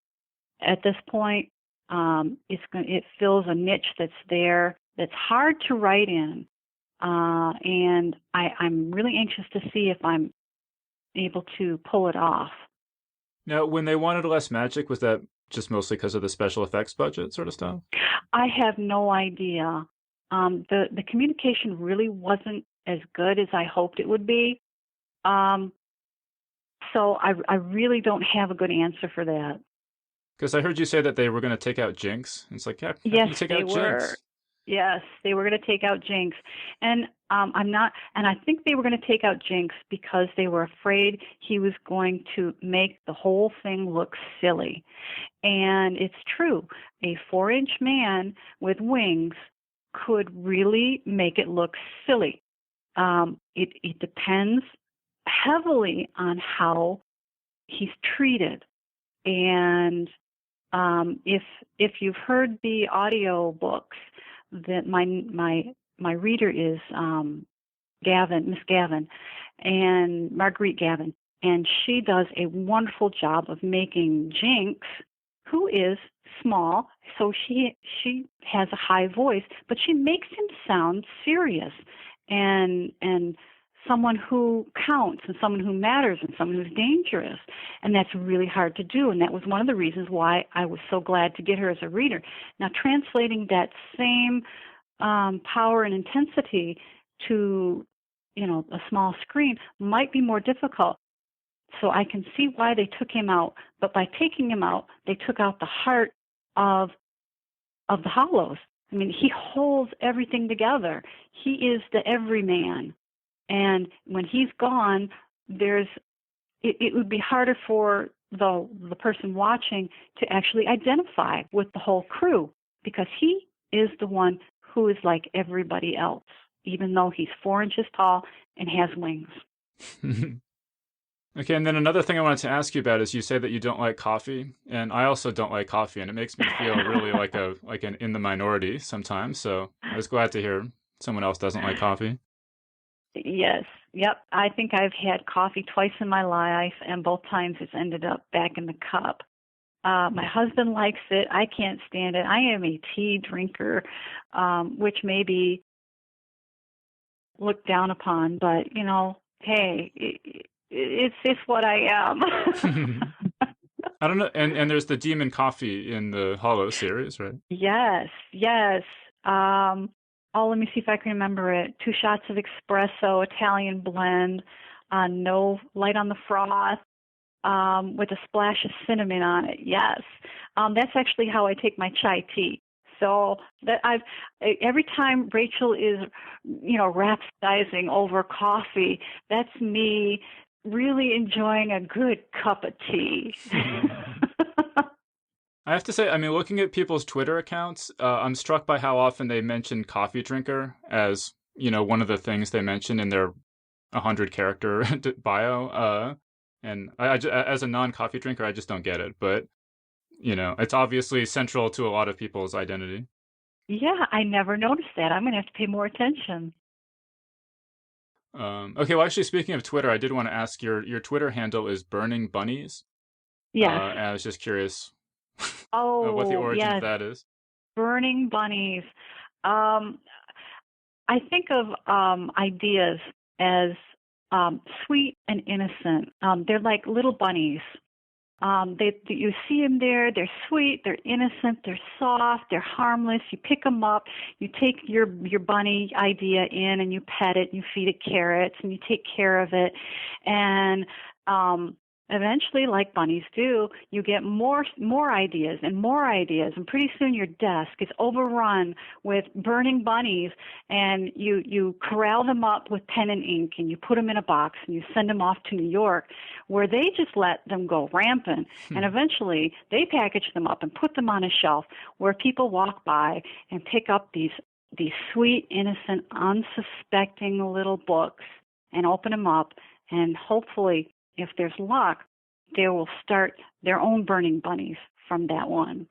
at this point. It fills a niche that's there that's hard to write in, and I'm really anxious to see if I'm able to pull it off. Now, when they wanted less magic, was that just mostly because of the special effects budget sort of stuff? I have no idea. The communication really wasn't as good as I hoped it would be. So I really don't have a good answer for that. Because I heard you say that they were going to take out Jinx. It's like, yeah, yes, take they out were. Jinx. Yes, they were going to take out Jinx, and I think they were going to take out Jinx because they were afraid he was going to make the whole thing look silly. And it's true, a 4-inch man with wings could really make it look silly. It depends heavily on how he's treated, and if you've heard the audio books, that my reader is Miss Gavin, and Marguerite Gavin, and she does a wonderful job of making Jinx, who is small, so she has a high voice, but she makes him sound serious and someone who counts and someone who matters and someone who's dangerous. And that's really hard to do. And that was one of the reasons why I was so glad to get her as a reader. Now, translating that same power and intensity to, a small screen might be more difficult. So I can see why they took him out. But by taking him out, they took out the heart of of the Hollows. I mean, he holds everything together. He is the everyman. And when he's gone, it would be harder for the person watching to actually identify with the whole crew, because he is the one who is like everybody else, even though he's 4 inches tall and has wings. Okay, and then another thing I wanted to ask you about is you say that you don't like coffee, and I also don't like coffee, and it makes me feel really like an in the minority sometimes. So I was glad to hear someone else doesn't like coffee. Yes. Yep. I think I've had coffee twice in my life, and both times it's ended up back in the cup. My husband likes it. I can't stand it. I am a tea drinker, which may be looked down upon, but, hey, it's what I am. I don't know. And there's the Demon Coffee in the Hollow series, right? Yes. Let me see if I can remember it. 2 shots of espresso, Italian blend, no light on the froth, with a splash of cinnamon on it. Yes. That's actually how I take my chai tea. So that every time Rachel is, rhapsodizing over coffee, that's me really enjoying a good cup of tea. I have to say, I mean, looking at people's Twitter accounts, I'm struck by how often they mention coffee drinker as, one of the things they mention in their 100-character bio. And as a non-coffee drinker, I just don't get it. But, it's obviously central to a lot of people's identity. Yeah, I never noticed that. I'm going to have to pay more attention. Okay, well, actually, speaking of Twitter, I did want to ask, your Twitter handle is Burning Bunnies. Yes. And I was just curious what the origin of that is. Burning bunnies. I think of ideas as sweet and innocent. They're like little bunnies. You see them there. They're sweet. They're innocent. They're soft. They're harmless. You pick them up. You take your bunny idea in and you pet it. You feed it carrots and you take care of it. And eventually, like bunnies do, you get more ideas and more ideas, and pretty soon your desk is overrun with burning bunnies, and you corral them up with pen and ink, and you put them in a box, and you send them off to New York, where they just let them go rampant, and eventually they package them up and put them on a shelf where people walk by and pick up these sweet, innocent, unsuspecting little books and open them up, and hopefully, if there's luck, they will start their own burning bunnies from that one.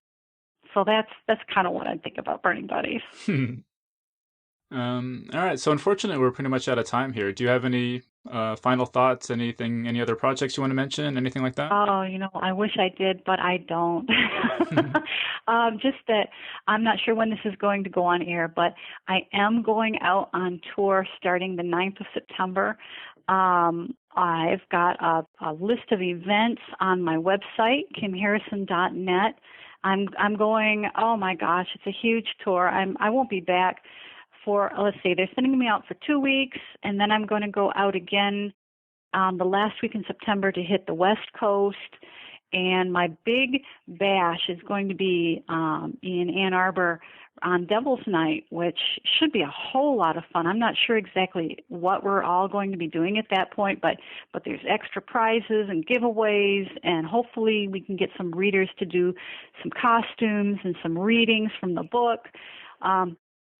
So that's kind of what I think about burning bunnies. All right. So unfortunately, we're pretty much out of time here. Do you have any final thoughts? Any other projects you want to mention? Anything like that? Oh, I wish I did, but I don't. Just that I'm not sure when this is going to go on air, but I am going out on tour starting the 9th of September. I've got a list of events on my website, kimharrison.net. I'm going, oh my gosh, it's a huge tour. I won't be back for, let's see, they're sending me out for 2 weeks, and then I'm going to go out again the last week in September to hit the West Coast. And my big bash is going to be in Ann Arbor on Devil's Night, which should be a whole lot of fun. I'm not sure exactly what we're all going to be doing at that point, but there's extra prizes and giveaways, and hopefully we can get some readers to do some costumes and some readings from the book.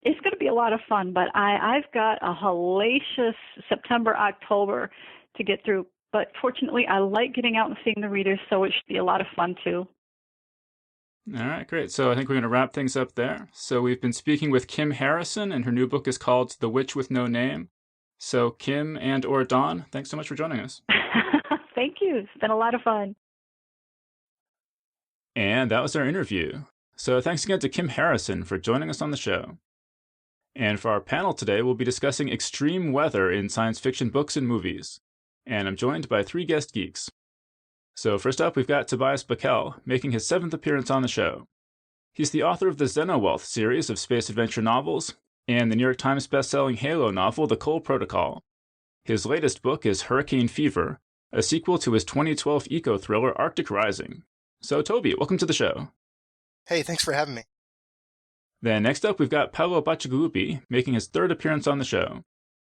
It's going to be a lot of fun, but I've got a hellacious September, October to get through. But fortunately, I like getting out and seeing the readers, so it should be a lot of fun too. All right, great. So I think we're going to wrap things up there. So we've been speaking with Kim Harrison, and her new book is called The Witch with No Name. So Kim and/or Dawn, thanks so much for joining us. Thank you. It's been a lot of fun. And that was our interview. So thanks again to Kim Harrison for joining us on the show. And for our panel today, we'll be discussing extreme weather in science fiction books and movies. And I'm joined by 3 guest geeks. So first up, we've got Tobias Buckell, making his 7th appearance on the show. He's the author of the Xenowealth series of space adventure novels, and the New York Times bestselling Halo novel, The Cole Protocol. His latest book is Hurricane Fever, a sequel to his 2012 eco-thriller Arctic Rising. So Toby, welcome to the show. Hey, thanks for having me. Then next up, we've got Paolo Bacigalupi making his third appearance on the show.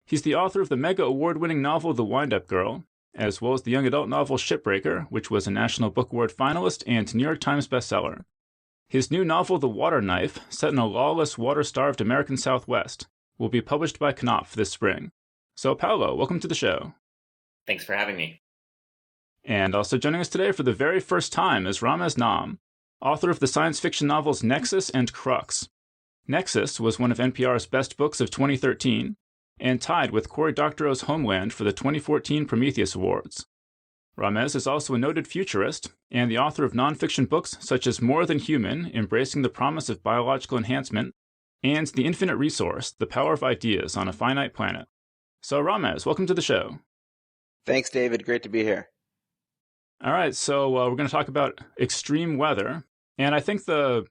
He's the author of the mega award-winning novel The Wind-Up Girl, as well as the young adult novel Shipbreaker, which was a National Book Award finalist and New York Times bestseller. His new novel The Water Knife, set in a lawless, water-starved American Southwest, will be published by Knopf this spring. So Paolo, welcome to the show. Thanks for having me. And also joining us today for the very first time is Ramez Nam, author of the science fiction novels Nexus and Crux. Nexus was one of NPR's best books of 2013, and tied with Cory Doctorow's Homeland for the 2014 Prometheus Awards. Ramez is also a noted futurist, and the author of nonfiction books such as More Than Human, Embracing the Promise of Biological Enhancement, and The Infinite Resource, The Power of Ideas on a Finite Planet. So Ramez, welcome to the show. Thanks, David. Great to be here. All right, so we're going to talk about extreme weather, and I think the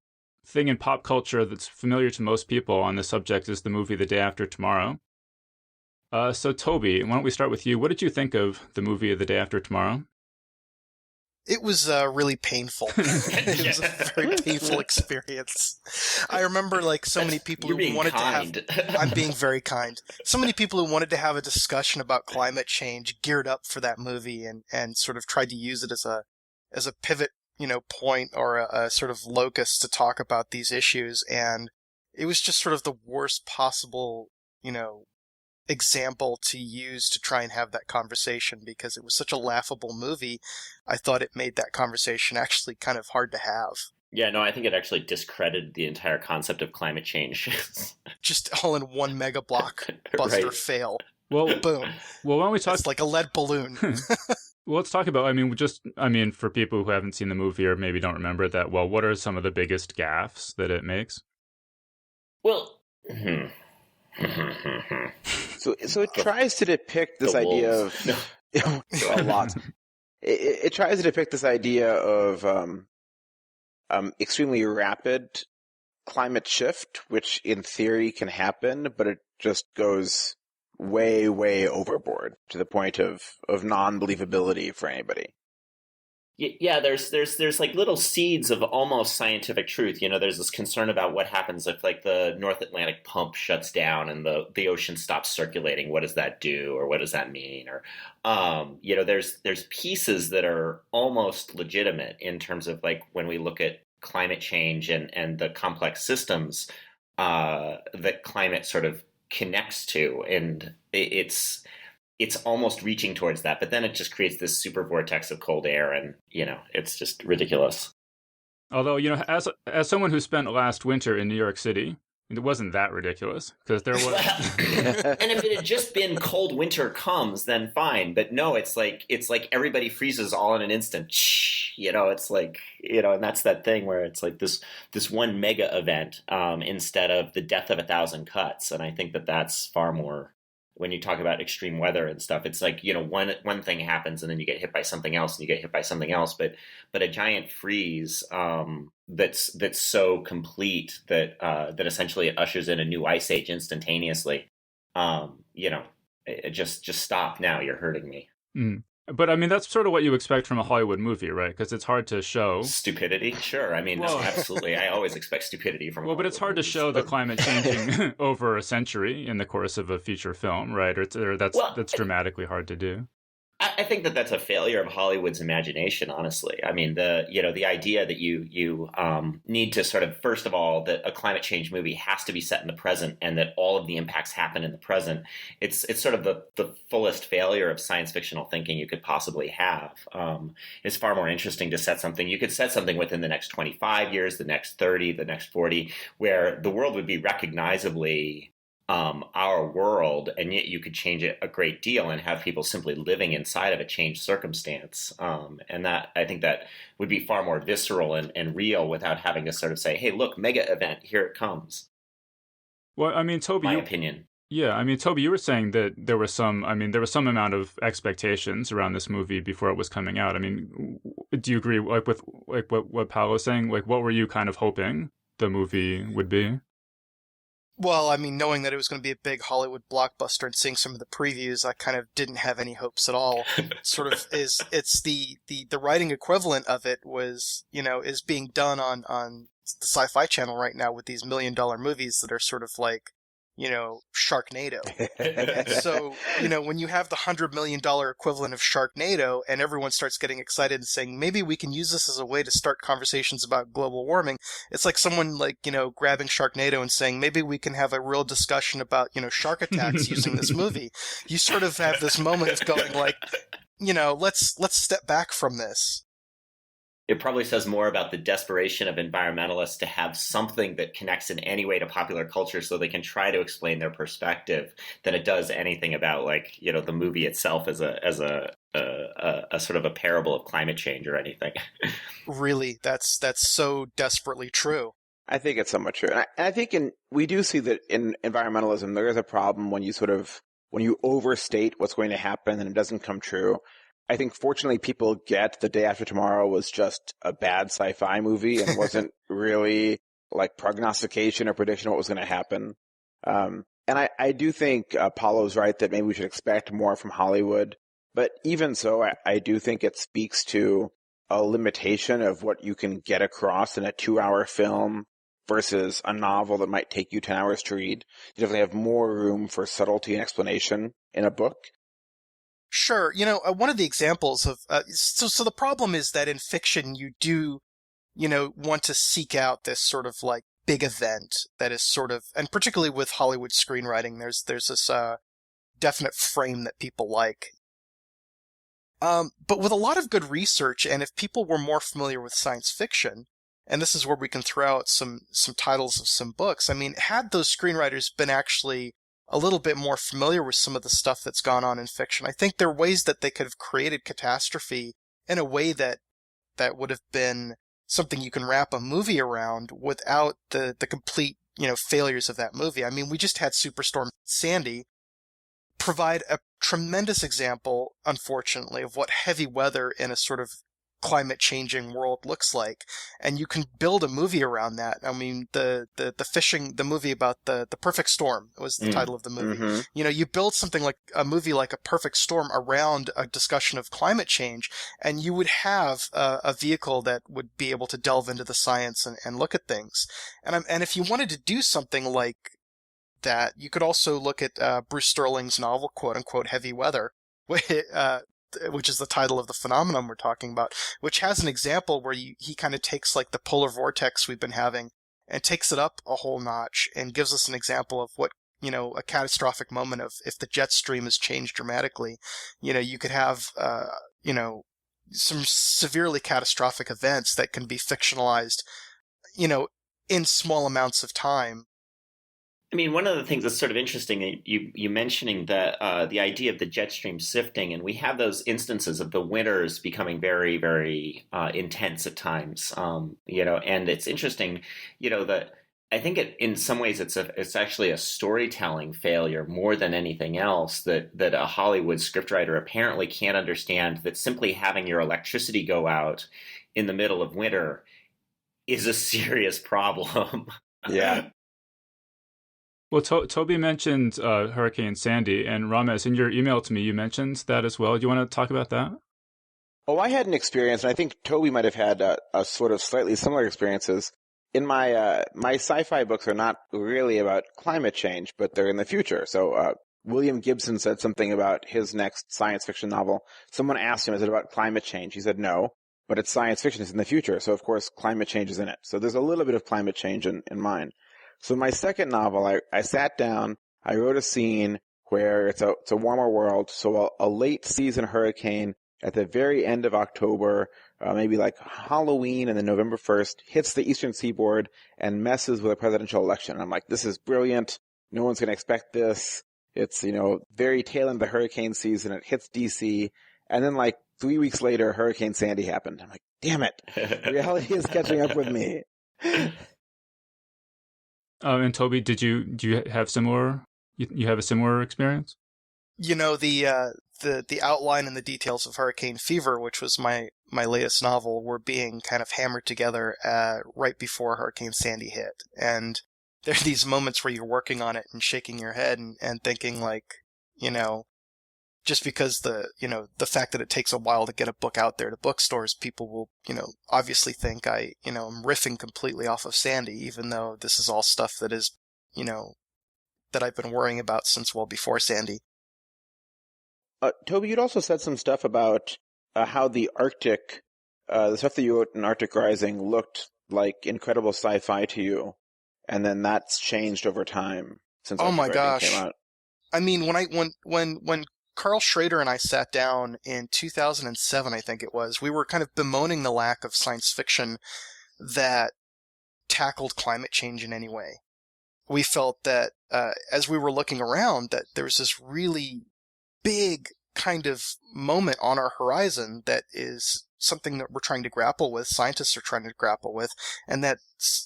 thing in pop culture that's familiar to most people on this subject is the movie The Day After Tomorrow. So Toby, why don't we start with you? What did you think of the movie The Day After Tomorrow? It was really painful. It was a very painful experience. I remember so many people who wanted to have... I'm being very kind. So many people who wanted to have a discussion about climate change geared up for that movie and sort of tried to use it as a pivot, point or a sort of locus to talk about these issues. And it was just sort of the worst possible, example to use to try and have that conversation because it was such a laughable movie. I thought it made that conversation actually kind of hard to have. Yeah, no, I think it actually discredited the entire concept of climate change. Just all in one mega block, buster Right. fail. Well, Boom. Well, why don't we talk? It's like a lead balloon. Well, let's talk about. For people who haven't seen the movie or maybe don't remember it that well, what are some of the biggest gaffes that it makes? Well, So it tries to depict this idea wolves. of a lot. It tries to depict this idea of extremely rapid climate shift, which in theory can happen, but it just goes way, way overboard to the point of non-believability for anybody. Yeah, there's like little seeds of almost scientific truth. There's this concern about what happens if the North Atlantic pump shuts down and the ocean stops circulating. What does that do, or what does that mean? Or there's pieces that are almost legitimate in terms of when we look at climate change and the complex systems that climate sort of connects to, and it's almost reaching towards that, but then it just creates this super vortex of cold air, and it's just ridiculous. Although, as someone who spent last winter in New York City, it wasn't that ridiculous because there was. And if it had just been cold winter comes, then fine. But no, it's like everybody freezes all in an instant. It's and that's that thing where it's like this one mega event instead of the death of 1,000 cuts. And I think that's far more. When you talk about extreme weather and stuff, it's like, one thing happens and then you get hit by something else and you get hit by something else. But a giant freeze that's so complete that essentially it ushers in a new ice age instantaneously. Just stop now. You're hurting me. Mm. But that's sort of what you expect from a Hollywood movie, right? Because it's hard to show stupidity. Sure, no, absolutely. I always expect stupidity from. Well, but it's hard to show the climate changing over a century in the course of a feature film, right? Or that's dramatically hard to do. I think that's a failure of Hollywood's imagination, honestly. The idea that you need to sort of, first of all, that a climate change movie has to be set in the present and that all of the impacts happen in the present. It's sort of the fullest failure of science fictional thinking you could possibly have. It's far more interesting to set something. You could set something within the next 25 years, the next 30, the next 40, where the world would be recognizably our world, and yet you could change it a great deal and have people simply living inside of a changed circumstance. And that, I think that would be far more visceral and real without having to sort of say, hey, look, mega event, here it comes. Well, Toby, my opinion. Yeah, Toby, you were saying that there was some amount of expectations around this movie before it was coming out. Do you agree with what Paolo was saying? What were you kind of hoping the movie would be? Well, knowing that it was going to be a big Hollywood blockbuster and seeing some of the previews, I kind of didn't have any hopes at all. Sort of it's the writing equivalent of it was, is being done on the Sci-Fi Channel right now with these $1 million movies that are sort of like, Sharknado. And so, when you have the $100 million equivalent of Sharknado and everyone starts getting excited and saying, maybe we can use this as a way to start conversations about global warming, it's like someone grabbing Sharknado and saying, maybe we can have a real discussion about, shark attacks using this movie. You sort of have this moment of going like, let's step back from this. It probably says more about the desperation of environmentalists to have something that connects in any way to popular culture so they can try to explain their perspective than it does anything about the movie itself as a sort of a parable of climate change or anything. Really, that's so desperately true. I think it's somewhat true. And I think we do see that in environmentalism, there is a problem when you overstate what's going to happen and it doesn't come true. I think fortunately people get The Day After Tomorrow was just a bad sci-fi movie and wasn't really like prognostication or prediction of what was going to happen. And I do think Paulo's right that maybe we should expect more from Hollywood. But even so, I do think it speaks to a limitation of what you can get across in a 2-hour film versus a novel that might take you 10 hours to read. You definitely have more room for subtlety and explanation in a book. Sure. One of the examples of, so the problem is that in fiction, you do, want to seek out this sort of like big event that is sort of, and particularly with Hollywood screenwriting, there's this, definite frame that people like. But with a lot of good research, and if people were more familiar with science fiction, and this is where we can throw out some titles of some books, I mean, had those screenwriters been actually a little bit more familiar with some of the stuff that's gone on in fiction, I think there are ways that they could have created catastrophe in a way that would have been something you can wrap a movie around without the complete, failures of that movie. I mean, we just had Superstorm Sandy provide a tremendous example, unfortunately, of what heavy weather in a sort of climate-changing world looks like, and you can build a movie around that. I mean, the movie about the perfect storm was the title of the movie. Mm-hmm. You build something like a movie like A Perfect Storm around a discussion of climate change, and you would have a vehicle that would be able to delve into the science and look at things. And if you wanted to do something like that, you could also look at Bruce Sterling's novel, quote unquote, Heavy Weather, which is the title of the phenomenon we're talking about, which has an example where he kind of takes like the polar vortex we've been having and takes it up a whole notch and gives us an example of what, a catastrophic moment of if the jet stream is changed dramatically, you could have, some severely catastrophic events that can be fictionalized, in small amounts of time. I mean, one of the things that's sort of interesting, you mentioning the idea of the jet stream sifting, and we have those instances of the winters becoming very, very intense at times, and it's interesting, that I think in some ways it's actually a storytelling failure more than anything else that a Hollywood scriptwriter apparently can't understand that simply having your electricity go out in the middle of winter is a serious problem. Yeah. Well, Toby mentioned Hurricane Sandy, and Ramez, in your email to me, you mentioned that as well. Do you want to talk about that? Oh, I had an experience, and I think Toby might have had a sort of slightly similar experiences. In my sci-fi books are not really about climate change, but they're in the future. So William Gibson said something about his next science fiction novel. Someone asked him, is it about climate change? He said no, but it's science fiction. It's in the future. So, of course, climate change is in it. So there's a little bit of climate change in mine. So my second novel, I sat down, I wrote a scene where it's a warmer world. So a late season hurricane at the very end of October, maybe like Halloween and then November 1st, hits the eastern seaboard and messes with a presidential election. And I'm like, this is brilliant. No one's going to expect this. It's, very tail end of the hurricane season. It hits DC. And then like 3 weeks later, Hurricane Sandy happened. I'm like, damn it. Reality is catching up with me. And Toby, do you have similar? You have a similar experience? The outline and the details of Hurricane Fever, which was my latest novel, were being kind of hammered together right before Hurricane Sandy hit. And there are these moments where you're working on it and shaking your head and thinking like, just because the fact that it takes a while to get a book out there to bookstores, people will, obviously think I'm riffing completely off of Sandy, even though this is all stuff that is, that I've been worrying about since well before Sandy. Toby, you'd also said some stuff about how the Arctic, the stuff that you wrote in Arctic Rising looked like incredible sci-fi to you, and then that's changed over time since Arctic Rising came out. I mean, when Carl Schrader and I sat down in 2007, I think it was, we were kind of bemoaning the lack of science fiction that tackled climate change in any way. We felt that as we were looking around, that there was this really big kind of moment on our horizon that is something that we're trying to grapple with, scientists are trying to grapple with, and that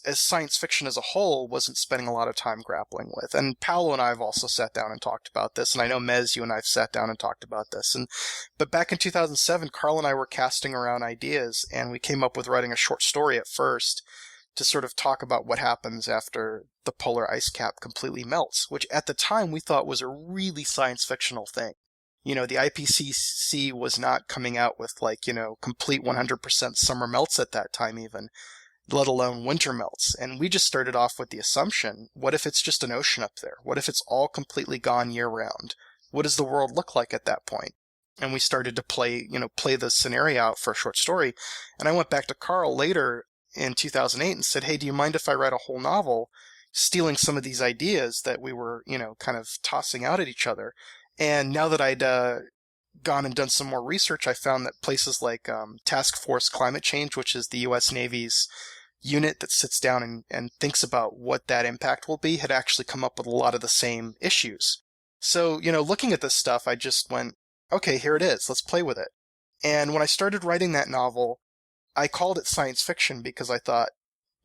as science fiction as a whole wasn't spending a lot of time grappling with. And Paolo and I have also sat down and talked about this, and I know Mez, you and I have sat down and talked about this. But back in 2007, Carl and I were casting around ideas, and we came up with writing a short story at first to sort of talk about what happens after the polar ice cap completely melts, which at the time we thought was a really science fictional thing. The IPCC was not coming out with complete 100% summer melts at that time even, let alone winter melts. And we just started off with the assumption, what if it's just an ocean up there? What if it's all completely gone year round? What does the world look like at that point? And we started to play the scenario out for a short story. And I went back to Carl later in 2008 and said, hey, do you mind if I write a whole novel stealing some of these ideas that we were, kind of tossing out at each other? And now that I'd gone and done some more research, I found that places like Task Force Climate Change, which is the U.S. Navy's unit that sits down and thinks about what that impact will be, had actually come up with a lot of the same issues. So, looking at this stuff, I just went, okay, here it is. Let's play with it. And when I started writing that novel, I called it science fiction because I thought,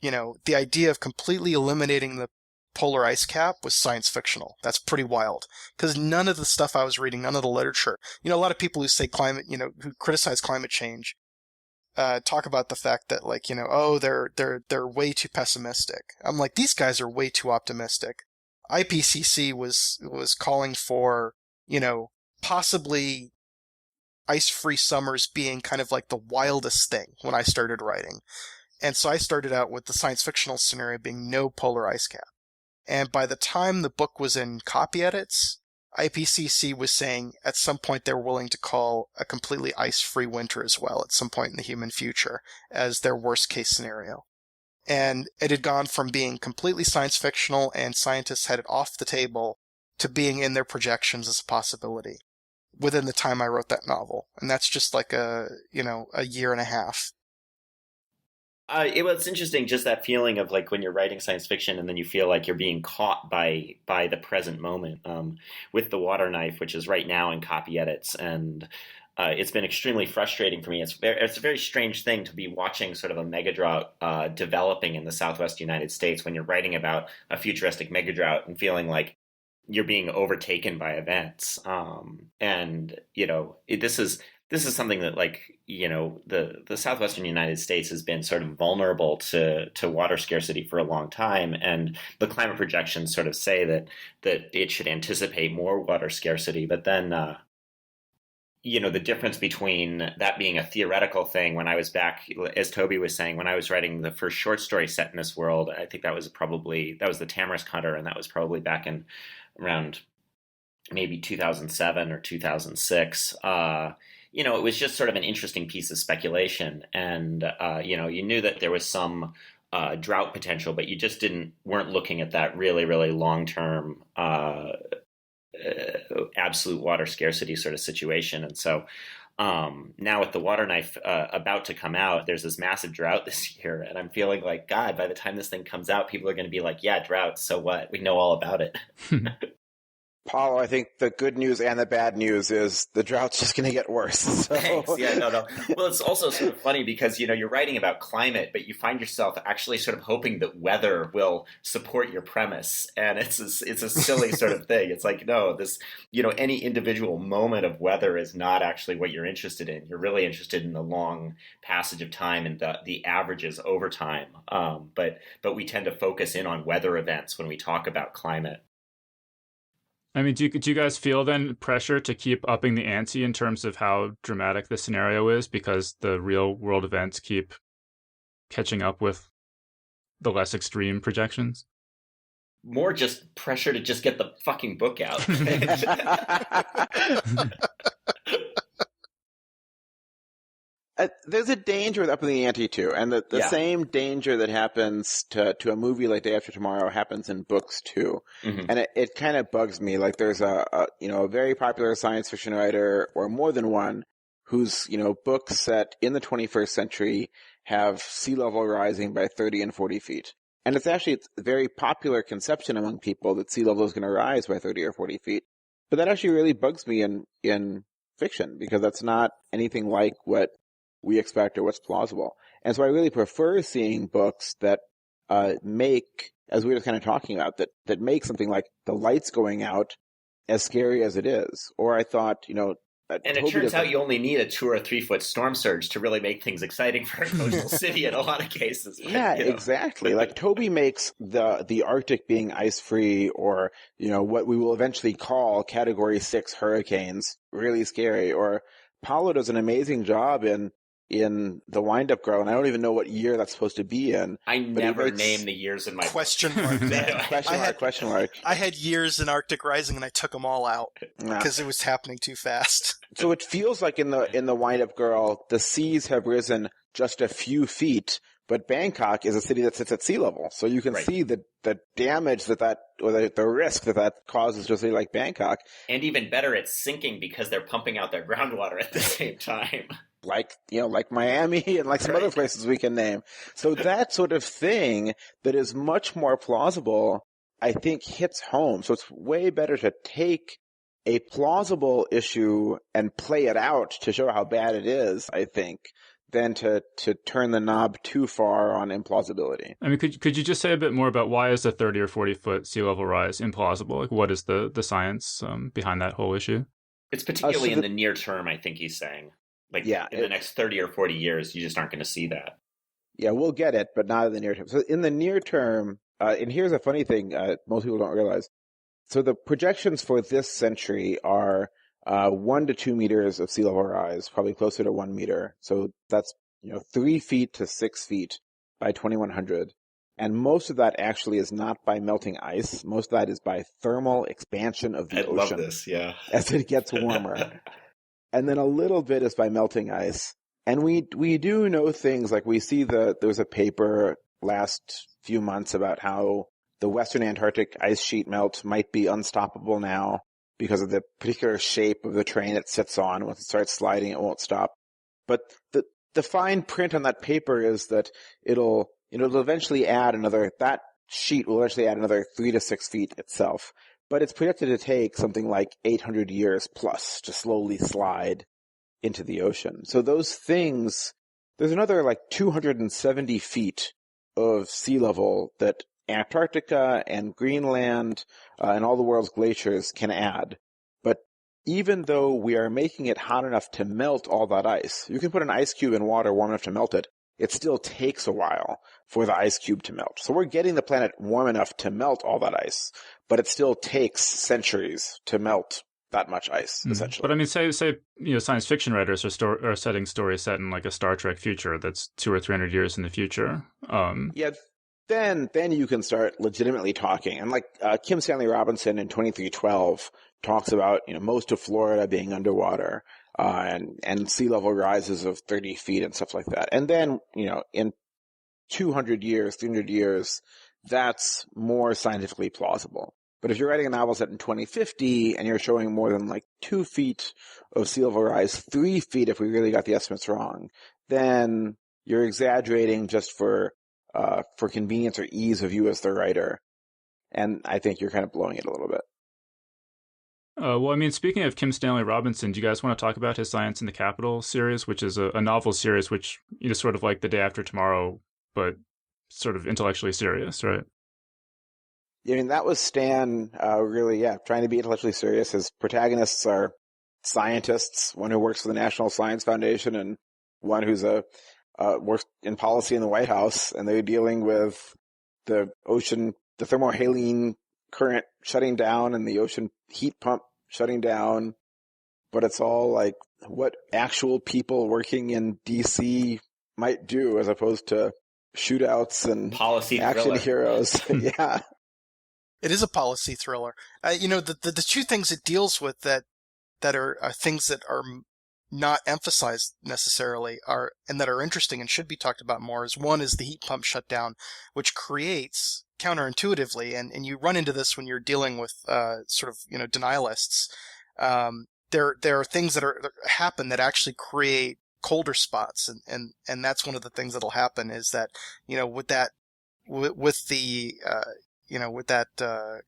the idea of completely eliminating the polar ice cap was science fictional. That's pretty wild. Because none of the stuff I was reading, none of the literature, a lot of people who say climate, who criticize climate change, talk about the fact that they're way too pessimistic. I'm like, these guys are way too optimistic. IPCC was calling for, possibly ice-free summers being kind of like the wildest thing when I started writing. And so I started out with the science fictional scenario being no polar ice cap. And by the time the book was in copy edits, IPCC was saying at some point they were willing to call a completely ice-free winter as well at some point in the human future as their worst-case scenario. And it had gone from being completely science fictional and scientists had it off the table to being in their projections as a possibility within the time I wrote that novel. And that's just like a year and a half. It's interesting, just that feeling of when you're writing science fiction and then you feel like you're being caught by the present moment with The Water Knife, which is right now in copy edits. And it's been extremely frustrating for me. It's a very strange thing to be watching sort of a megadrought developing in the Southwest United States when you're writing about a futuristic megadrought and feeling like you're being overtaken by events. This is something that the Southwestern United States has been sort of vulnerable to water scarcity for a long time. And the climate projections sort of say that it should anticipate more water scarcity. But then, the difference between that being a theoretical thing when I was back, as Toby was saying, when I was writing the first short story set in this world, I think that was the Tamarisk Hunter. And that was probably back in around maybe 2007 or 2006. It was just sort of an interesting piece of speculation. And, you knew that there was some drought potential, but you just weren't looking at that really, really long-term absolute water scarcity sort of situation. And so now with The Water Knife about to come out, there's this massive drought this year. And I'm feeling like, God, by the time this thing comes out, people are going to be like, yeah, drought, so what? We know all about it. Paul, I think the good news and the bad news is the drought's just going to get worse. So. Thanks. Yeah, no. Well, it's also sort of funny because, you're writing about climate, but you find yourself actually sort of hoping that weather will support your premise. And it's a silly sort of thing. It's like, no, any individual moment of weather is not actually what you're interested in. You're really interested in the long passage of time and the averages over time. But we tend to focus in on weather events when we talk about climate. I mean, do you guys feel then pressure to keep upping the ante in terms of how dramatic the scenario is because the real world events keep catching up with the less extreme projections? More just pressure to just get the fucking book out. There's a danger with upping the ante too, and the same danger that happens to a movie like Day After Tomorrow happens in books too. Mm-hmm. And it kind of bugs me. Like there's a very popular science fiction writer, or more than one, whose books set in the 21st century have sea level rising by 30 and 40 feet. And it's a very popular conception among people that sea level is going to rise by 30 or 40 feet. But that actually really bugs me in fiction, because that's not anything like what we expect or what's plausible. And so I really prefer seeing books that make, as we were kind of talking about, that make something like the lights going out as scary as it is. Or I thought, and it turns out you only need a 2 or 3 foot storm surge to really make things exciting for a coastal city in a lot of cases. But, yeah, exactly. Like Toby makes the Arctic being ice free, or what we will eventually call Category 6 hurricanes, really scary. Or Paulo does an amazing job in the Wind-Up Girl, and I don't even know what year that's supposed to be in. I never name the years in my question mark. Question mark. I had years in Arctic Rising, and I took them all out because it was happening too fast. So it feels like in the Wind-Up Girl, the seas have risen just a few feet, but Bangkok is a city that sits at sea level, so you can see the damage that or the risk that causes to a city like Bangkok. And even better, it's sinking because they're pumping out their groundwater at the same time. Like Miami and like some other places we can name. So that sort of thing that is much more plausible, I think, hits home. So it's way better to take a plausible issue and play it out to show how bad it is, I think, than to turn the knob too far on implausibility. I mean, could you just say a bit more about why is a 30 or 40 foot sea level rise implausible? Like, what is the science behind that whole issue? It's particularly in the near term, I think he's saying. Like, in the next 30 or 40 years, you just aren't going to see that. Yeah, we'll get it, but not in the near term. So in the near term, and here's a funny thing most people don't realize. So the projections for this century are 1 to 2 meters of sea level rise, probably closer to 1 meter. So that's 3 feet to 6 feet by 2100. And most of that actually is not by melting ice. Most of that is by thermal expansion of the ocean. I love this, yeah. As it gets warmer. And then a little bit is by melting ice. And we do know things, like we see there was a paper last few months about how the Western Antarctic ice sheet melt might be unstoppable now because of the particular shape of the terrain it sits on. Once it starts sliding, it won't stop. But the fine print on that paper is that it'll eventually add that sheet will eventually add another 3 to 6 feet itself. But it's projected to take something like 800 years plus to slowly slide into the ocean. So those things, there's another like 270 feet of sea level that Antarctica and Greenland and all the world's glaciers can add. But even though we are making it hot enough to melt all that ice, you can put an ice cube in water warm enough to melt it. It still takes a while for the ice cube to melt. So we're getting the planet warm enough to melt all that ice, but it still takes centuries to melt that much ice, essentially. But I mean, say science fiction writers are setting stories set in like a Star Trek future that's 200 or 300 years in the future. Then you can start legitimately talking. And like Kim Stanley Robinson in 2312 talks about most of Florida being underwater. And sea level rises of 30 feet and stuff like that. And then, in 200 years, 300 years, that's more scientifically plausible. But if you're writing a novel set in 2050 and you're showing more than like 2 feet of sea level rise, 3 feet if we really got the estimates wrong, then you're exaggerating just for convenience or ease of you as the writer. And I think you're kind of blowing it a little bit. Well, I mean, speaking of Kim Stanley Robinson, do you guys want to talk about his Science in the Capital series, which is a novel series, which sort of like The Day After Tomorrow, but sort of intellectually serious, right? I mean, that was Stan really, trying to be intellectually serious. His protagonists are scientists, one who works for the National Science Foundation and one who's works in policy in the White House, and they're dealing with the ocean, the thermohaline current shutting down and the ocean heat pump shutting down, but it's all like what actual people working in DC might do as opposed to shootouts and policy action thriller. Heroes. Yeah. It is a policy thriller. The two things it deals with that are things that are not emphasized necessarily and that are interesting and should be talked about more is one is the heat pump shutdown, which creates counterintuitively, and you run into this when you're dealing with denialists. There are things that happen that actually create colder spots, and that's one of the things that'll happen is that with that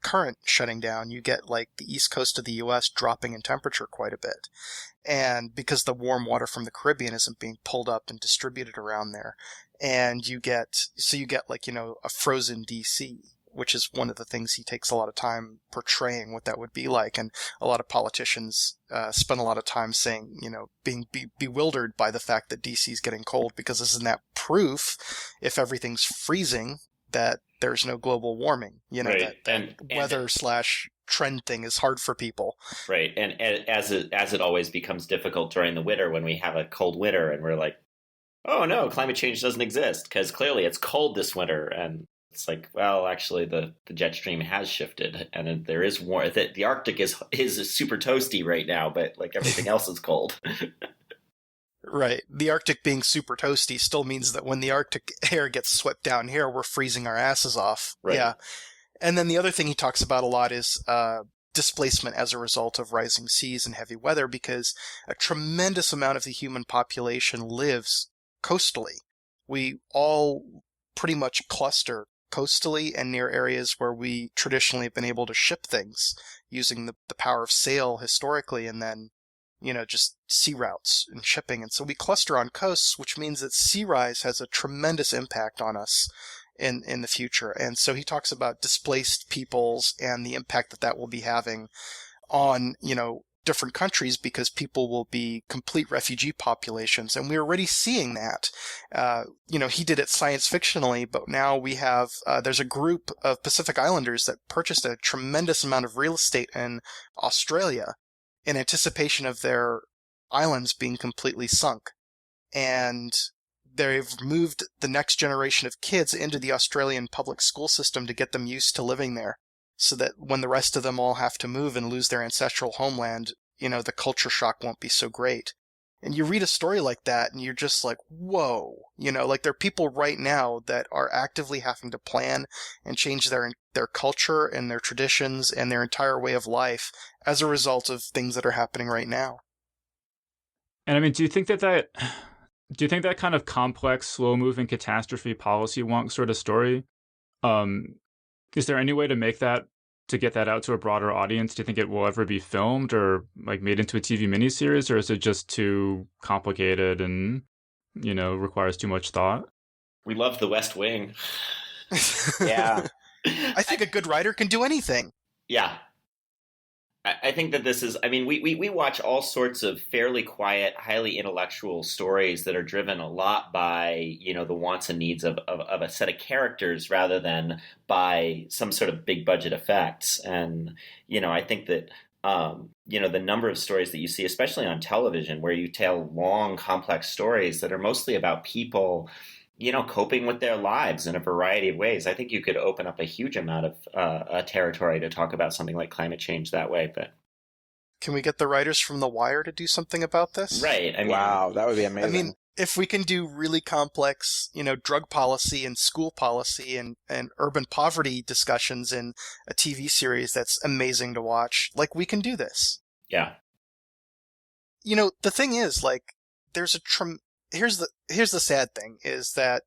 current shutting down, you get like the east coast of the U.S. dropping in temperature quite a bit. And because the warm water from the Caribbean isn't being pulled up and distributed around there. And you get like, a frozen DC, which is one of the things he takes a lot of time portraying what that would be like. And a lot of politicians spend a lot of time saying, being bewildered by the fact that DC is getting cold, because isn't that proof, if everything's freezing, that there's no global warming, right. that weather / trend thing is hard for people. Right. And as it always becomes difficult during the winter when we have a cold winter and we're like, oh no, climate change doesn't exist because clearly it's cold this winter. And it's like, well, actually the jet stream has shifted and there is warm. The Arctic is super toasty right now, but like everything else is cold. Right. The Arctic being super toasty still means that when the Arctic air gets swept down here, we're freezing our asses off. Right. Yeah. And then the other thing he talks about a lot is displacement as a result of rising seas and heavy weather, because a tremendous amount of the human population lives coastally. We all pretty much cluster coastally and near areas where we traditionally have been able to ship things using the power of sail historically, and then just sea routes and shipping. And so we cluster on coasts, which means that sea rise has a tremendous impact on us in the future. And so he talks about displaced peoples and the impact that will be having on, different countries, because people will be complete refugee populations. And we're already seeing that. He did it science fictionally, but now we have, there's a group of Pacific Islanders that purchased a tremendous amount of real estate in Australia in anticipation of their islands being completely sunk. And they've moved the next generation of kids into the Australian public school system to get them used to living there, so that when the rest of them all have to move and lose their ancestral homeland, the culture shock won't be so great. And you read a story like that and you're just like, whoa, like there are people right now that are actively having to plan and change their culture and their traditions and their entire way of life as a result of things that are happening right now. And I mean, do you think that kind of complex, slow-moving catastrophe policy wonk sort of story, is there any way to get that out to a broader audience? Do you think it will ever be filmed or like made into a TV miniseries, or is it just too complicated and, requires too much thought? We love The West Wing. Yeah. I think a good writer can do anything. Yeah. I think that this is, we watch all sorts of fairly quiet, highly intellectual stories that are driven a lot by, the wants and needs of a set of characters rather than by some sort of big budget effects. And, I think that, the number of stories that you see, especially on television, where you tell long, complex stories that are mostly about people, coping with their lives in a variety of ways. I think you could open up a huge amount of territory to talk about something like climate change that way. But can we get the writers from The Wire to do something about this? Right. Wow, that would be amazing. If we can do really complex, drug policy and school policy and urban poverty discussions in a TV series that's amazing to watch, like, we can do this. Yeah. The thing is, like, there's here's the sad thing is that,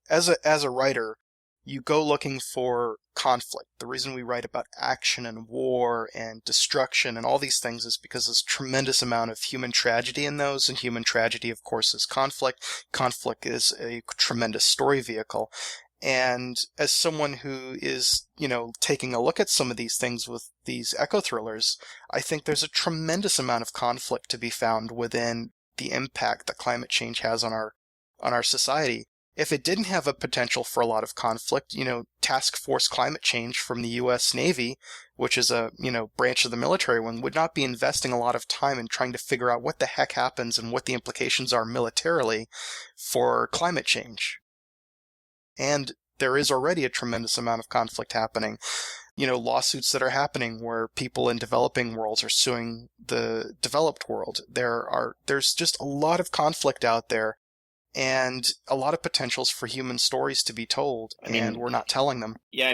as a writer, you go looking for conflict. The reason we write about action and war and destruction and all these things is because there's a tremendous amount of human tragedy in those, and human tragedy, of course, is conflict. Conflict is a tremendous story vehicle. And as someone who is, taking a look at some of these things with these eco thrillers, I think there's a tremendous amount of conflict to be found within the impact that climate change has on our society. If it didn't have a potential for a lot of conflict, Task Force Climate Change from the U.S. Navy, which is a, branch of the military one, would not be investing a lot of time in trying to figure out what the heck happens and what the implications are militarily for climate change. And there is already a tremendous amount of conflict happening. Lawsuits that are happening where people in developing worlds are suing the developed world. There's just a lot of conflict out there and a lot of potentials for human stories to be told, and we're not telling them. Yeah,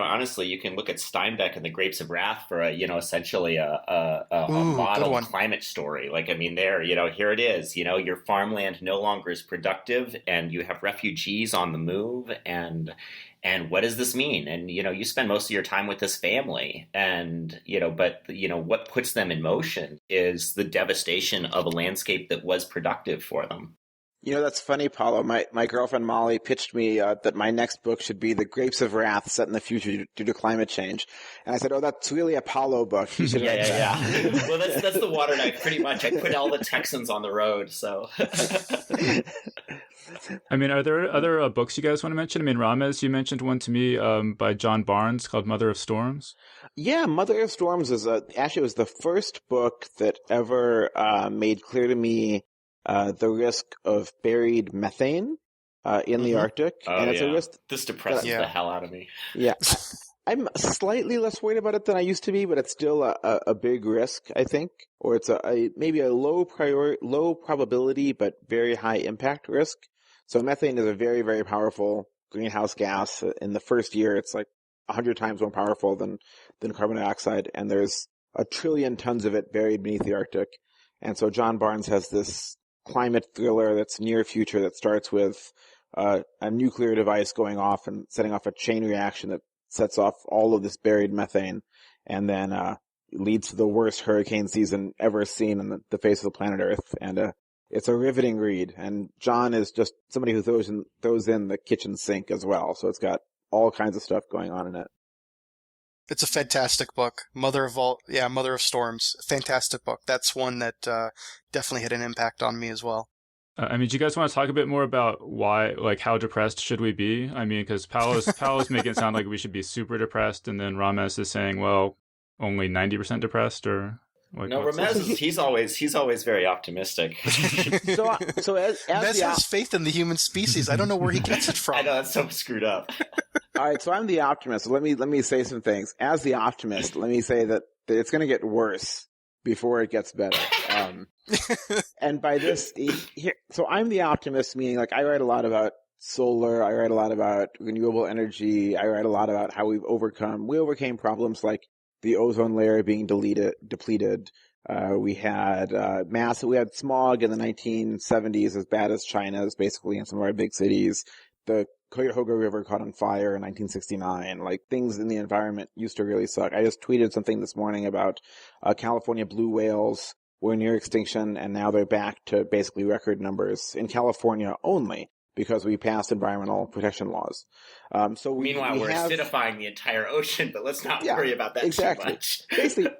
honestly, you can look at Steinbeck and the Grapes of Wrath for essentially a model climate story. Here it is. Your farmland no longer is productive, and you have refugees on the move, and what does this mean? And you spend most of your time with this family, and what puts them in motion is the devastation of a landscape that was productive for them. That's funny, Paulo. My girlfriend Molly pitched me that my next book should be The Grapes of Wrath, set in the future due to climate change. And I said, "Oh, that's really a Paulo book. You should write that." Yeah. Well, that's the water knife, pretty much. I put all the Texans on the road, so. Are there other books you guys want to mention? Ramez, you mentioned one to me by John Barnes called Mother of Storms. Yeah, Mother of Storms is actually was the first book that ever made clear to me the risk of buried methane in the Arctic. And it's a risk. This depresses the hell out of me. Yeah. I'm slightly less worried about it than I used to be, but it's still a big risk, I think. Or it's maybe a low probability but very high impact risk. So methane is a very, very powerful greenhouse gas. In the first year, it's like 100 times more powerful than carbon dioxide, and there's 1 trillion tons of it buried beneath the Arctic. And so John Barnes has this climate thriller that's near future that starts with a nuclear device going off and setting off a chain reaction that sets off all of this buried methane, and then leads to the worst hurricane season ever seen on the face of the planet Earth. And it's a riveting read. And John is just somebody who throws in the kitchen sink as well. So it's got all kinds of stuff going on in it. It's a fantastic book. Mother of Storms. Fantastic book. That's one that definitely had an impact on me as well. Do you guys want to talk a bit more about why, how depressed should we be? Because Paolo's making it sound like we should be super depressed, and then Ramez is saying, well, only 90% depressed, or... No, Ramez he's always very optimistic. so as Ramez has faith in the human species. I don't know where he gets it from. I know, that's so screwed up. All right, so I'm the optimist. Let me say some things. As the optimist, let me say that it's going to get worse before it gets better. And by this, so I'm the optimist, meaning I write a lot about solar. I write a lot about renewable energy. I write a lot about how we overcame problems like the ozone layer being depleted. We had smog in the 1970s, as bad as China's, basically in some of our big cities. The Cuyahoga River caught on fire in 1969. Things in the environment used to really suck. I just tweeted something this morning about California blue whales were near extinction, and now they're back to basically record numbers in California only, because we passed environmental protection laws. Meanwhile, we're acidifying the entire ocean, but let's not worry about that too much. Basically,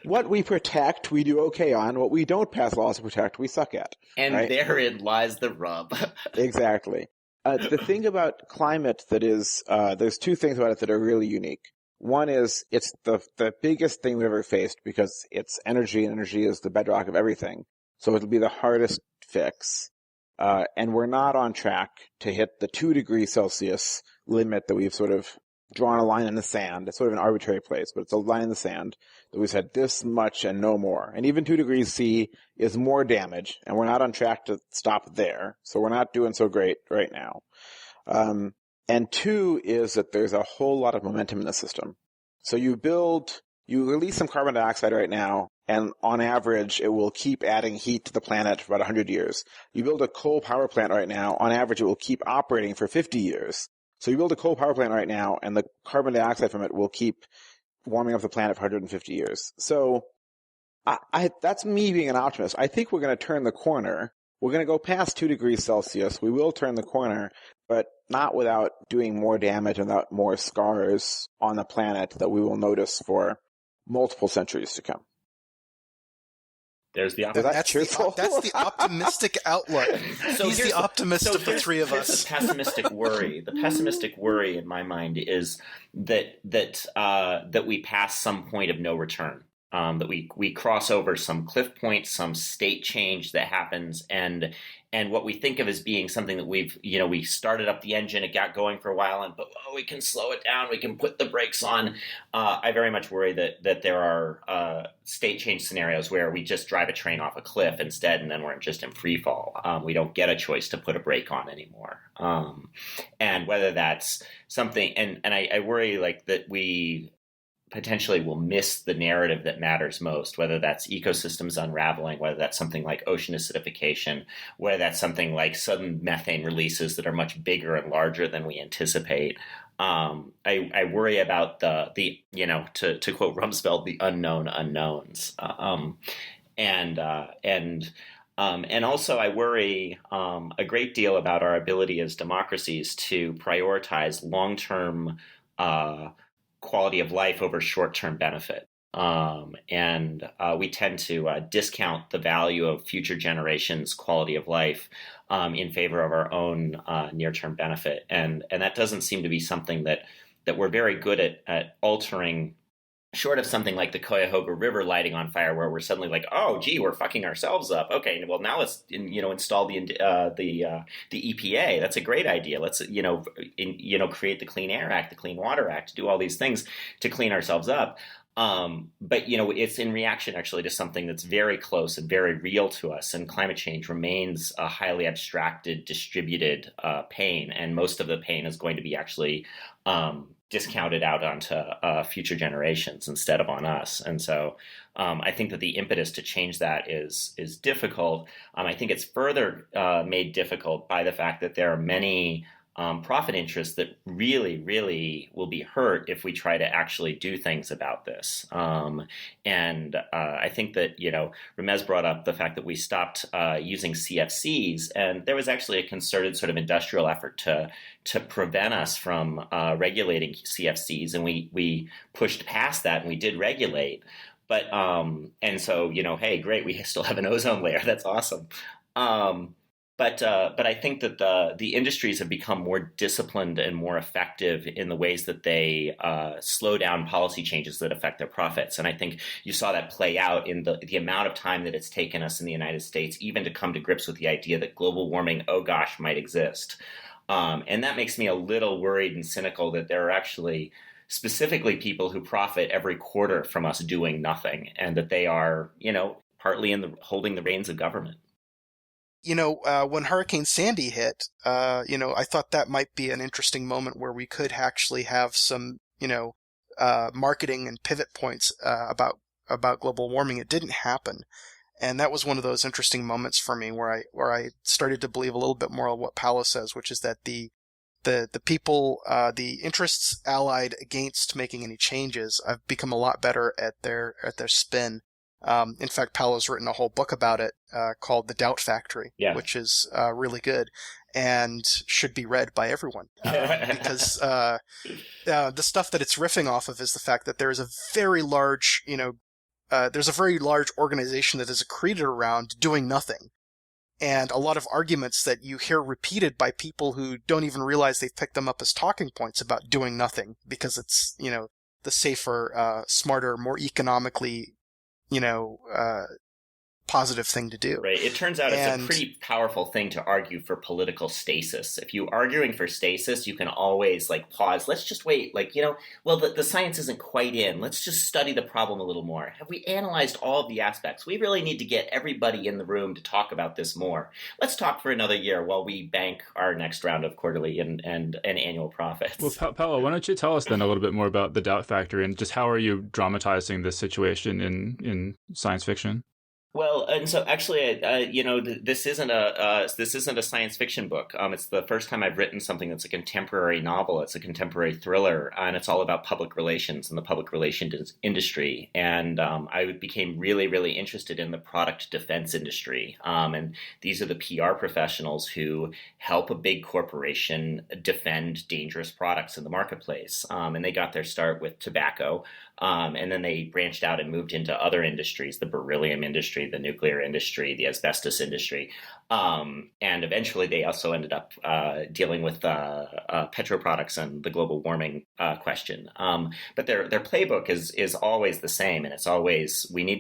what we protect, we do okay on. What we don't pass laws to protect, we suck at. And therein lies the rub. Exactly. The thing about climate that is, there's two things about it that are really unique. One is it's the biggest thing we've ever faced because it's energy, and energy is the bedrock of everything. So it'll be the hardest fix. And we're not on track to hit the 2 degrees Celsius limit that we've sort of drawn a line in the sand. It's sort of an arbitrary place, but it's a line in the sand that we said this much and no more. And even 2 degrees C is more damage, and we're not on track to stop there. So we're not doing so great right now. And 2 is that there's a whole lot of momentum in the system. So you release some carbon dioxide right now, and on average, it will keep adding heat to the planet for about 100 years. You build a coal power plant right now, on average, it will keep operating for 50 years. So you build a coal power plant right now, and the carbon dioxide from it will keep warming up the planet for 150 years. So that's me being an optimist. I think we're going to turn the corner. We're going to go past 2 degrees Celsius. We will turn the corner, but not without doing more damage and without more scars on the planet that we will notice for multiple centuries to come. There's the optimism. That's the optimistic outlook. He's the optimist of the three of us. The pessimistic worry. The pessimistic worry in my mind is that we pass some point of no return. That we cross over some cliff point, some state change that happens, and what we think of as being something that we started up the engine, it got going for a while, but we can slow it down, we can put the brakes on. I very much worry that there are state change scenarios where we just drive a train off a cliff instead, and then we're just in free fall. We don't get a choice to put a brake on anymore. And whether that's something, and I worry that we potentially will miss the narrative that matters most, whether that's ecosystems unraveling, whether that's something like ocean acidification, whether that's something like sudden methane releases that are much bigger and larger than we anticipate. I worry about the to quote Rumsfeld, the unknown unknowns. And also I worry a great deal about our ability as democracies to prioritize long-term quality of life over short-term benefit. We tend to discount the value of future generations' quality of life in favor of our own near-term benefit. And that doesn't seem to be something that we're very good at altering, short of something like the Cuyahoga River lighting on fire, where we're suddenly like, oh, gee, we're fucking ourselves up. Okay, well, now let's install the EPA. That's a great idea. Let's create the Clean Air Act, the Clean Water Act, do all these things to clean ourselves up. But it's in reaction actually to something that's very close and very real to us. And climate change remains a highly abstracted, distributed pain, and most of the pain is going to be actually discounted out onto future generations instead of on us. And so I think that the impetus to change that is difficult. I think it's further made difficult by the fact that there are many profit interests that really, really will be hurt if we try to actually do things about this. I think that, Ramez brought up the fact that we stopped using CFCs, and there was actually a concerted sort of industrial effort to prevent us from regulating CFCs, and we pushed past that and we did regulate. But, and so, hey, great, we still have an ozone layer. That's awesome. But I think that the industries have become more disciplined and more effective in the ways that they slow down policy changes that affect their profits. And I think you saw that play out in the amount of time that it's taken us in the United States even to come to grips with the idea that global warming, oh gosh, might exist. And that makes me a little worried and cynical that there are actually specifically people who profit every quarter from us doing nothing, and that they are, partly holding the reins of government. When Hurricane Sandy hit, I thought that might be an interesting moment where we could actually have some, marketing and pivot points about global warming. It didn't happen, and that was one of those interesting moments for me where I started to believe a little bit more of what Paolo says, which is that the people, the interests allied against making any changes, have become a lot better at their spin. In fact, Paolo's written a whole book about it called The Doubt Factory, which is really good and should be read by everyone because the stuff that it's riffing off of is the fact that there is a very large, there's a very large organization that is accreted around doing nothing. And a lot of arguments that you hear repeated by people who don't even realize they've picked them up as talking points about doing nothing because it's, the safer, smarter, more economically positive thing to do. Right. It turns out it's a pretty powerful thing to argue for political stasis. If you're arguing for stasis, you can always pause. Let's just wait. The science isn't quite in. Let's just study the problem a little more. Have we analyzed all of the aspects? We really need to get everybody in the room to talk about this more. Let's talk for another year while we bank our next round of quarterly and annual profits. Well, Paolo, why don't you tell us then a little bit more about the Doubt Factory and just how are you dramatizing this situation in science fiction? Well, and so actually, this isn't a science fiction book. It's the first time I've written something that's a contemporary novel. It's a contemporary thriller, and it's all about public relations and the public relations industry. And I became really, really interested in the product defense industry. And these are the PR professionals who help a big corporation defend dangerous products in the marketplace. And they got their start with tobacco. And then they branched out and moved into other industries, the beryllium industry, industry, the nuclear industry, the asbestos industry. And eventually they also ended up dealing with petroproducts and the global warming question. But their playbook is always the same. And it's always, we need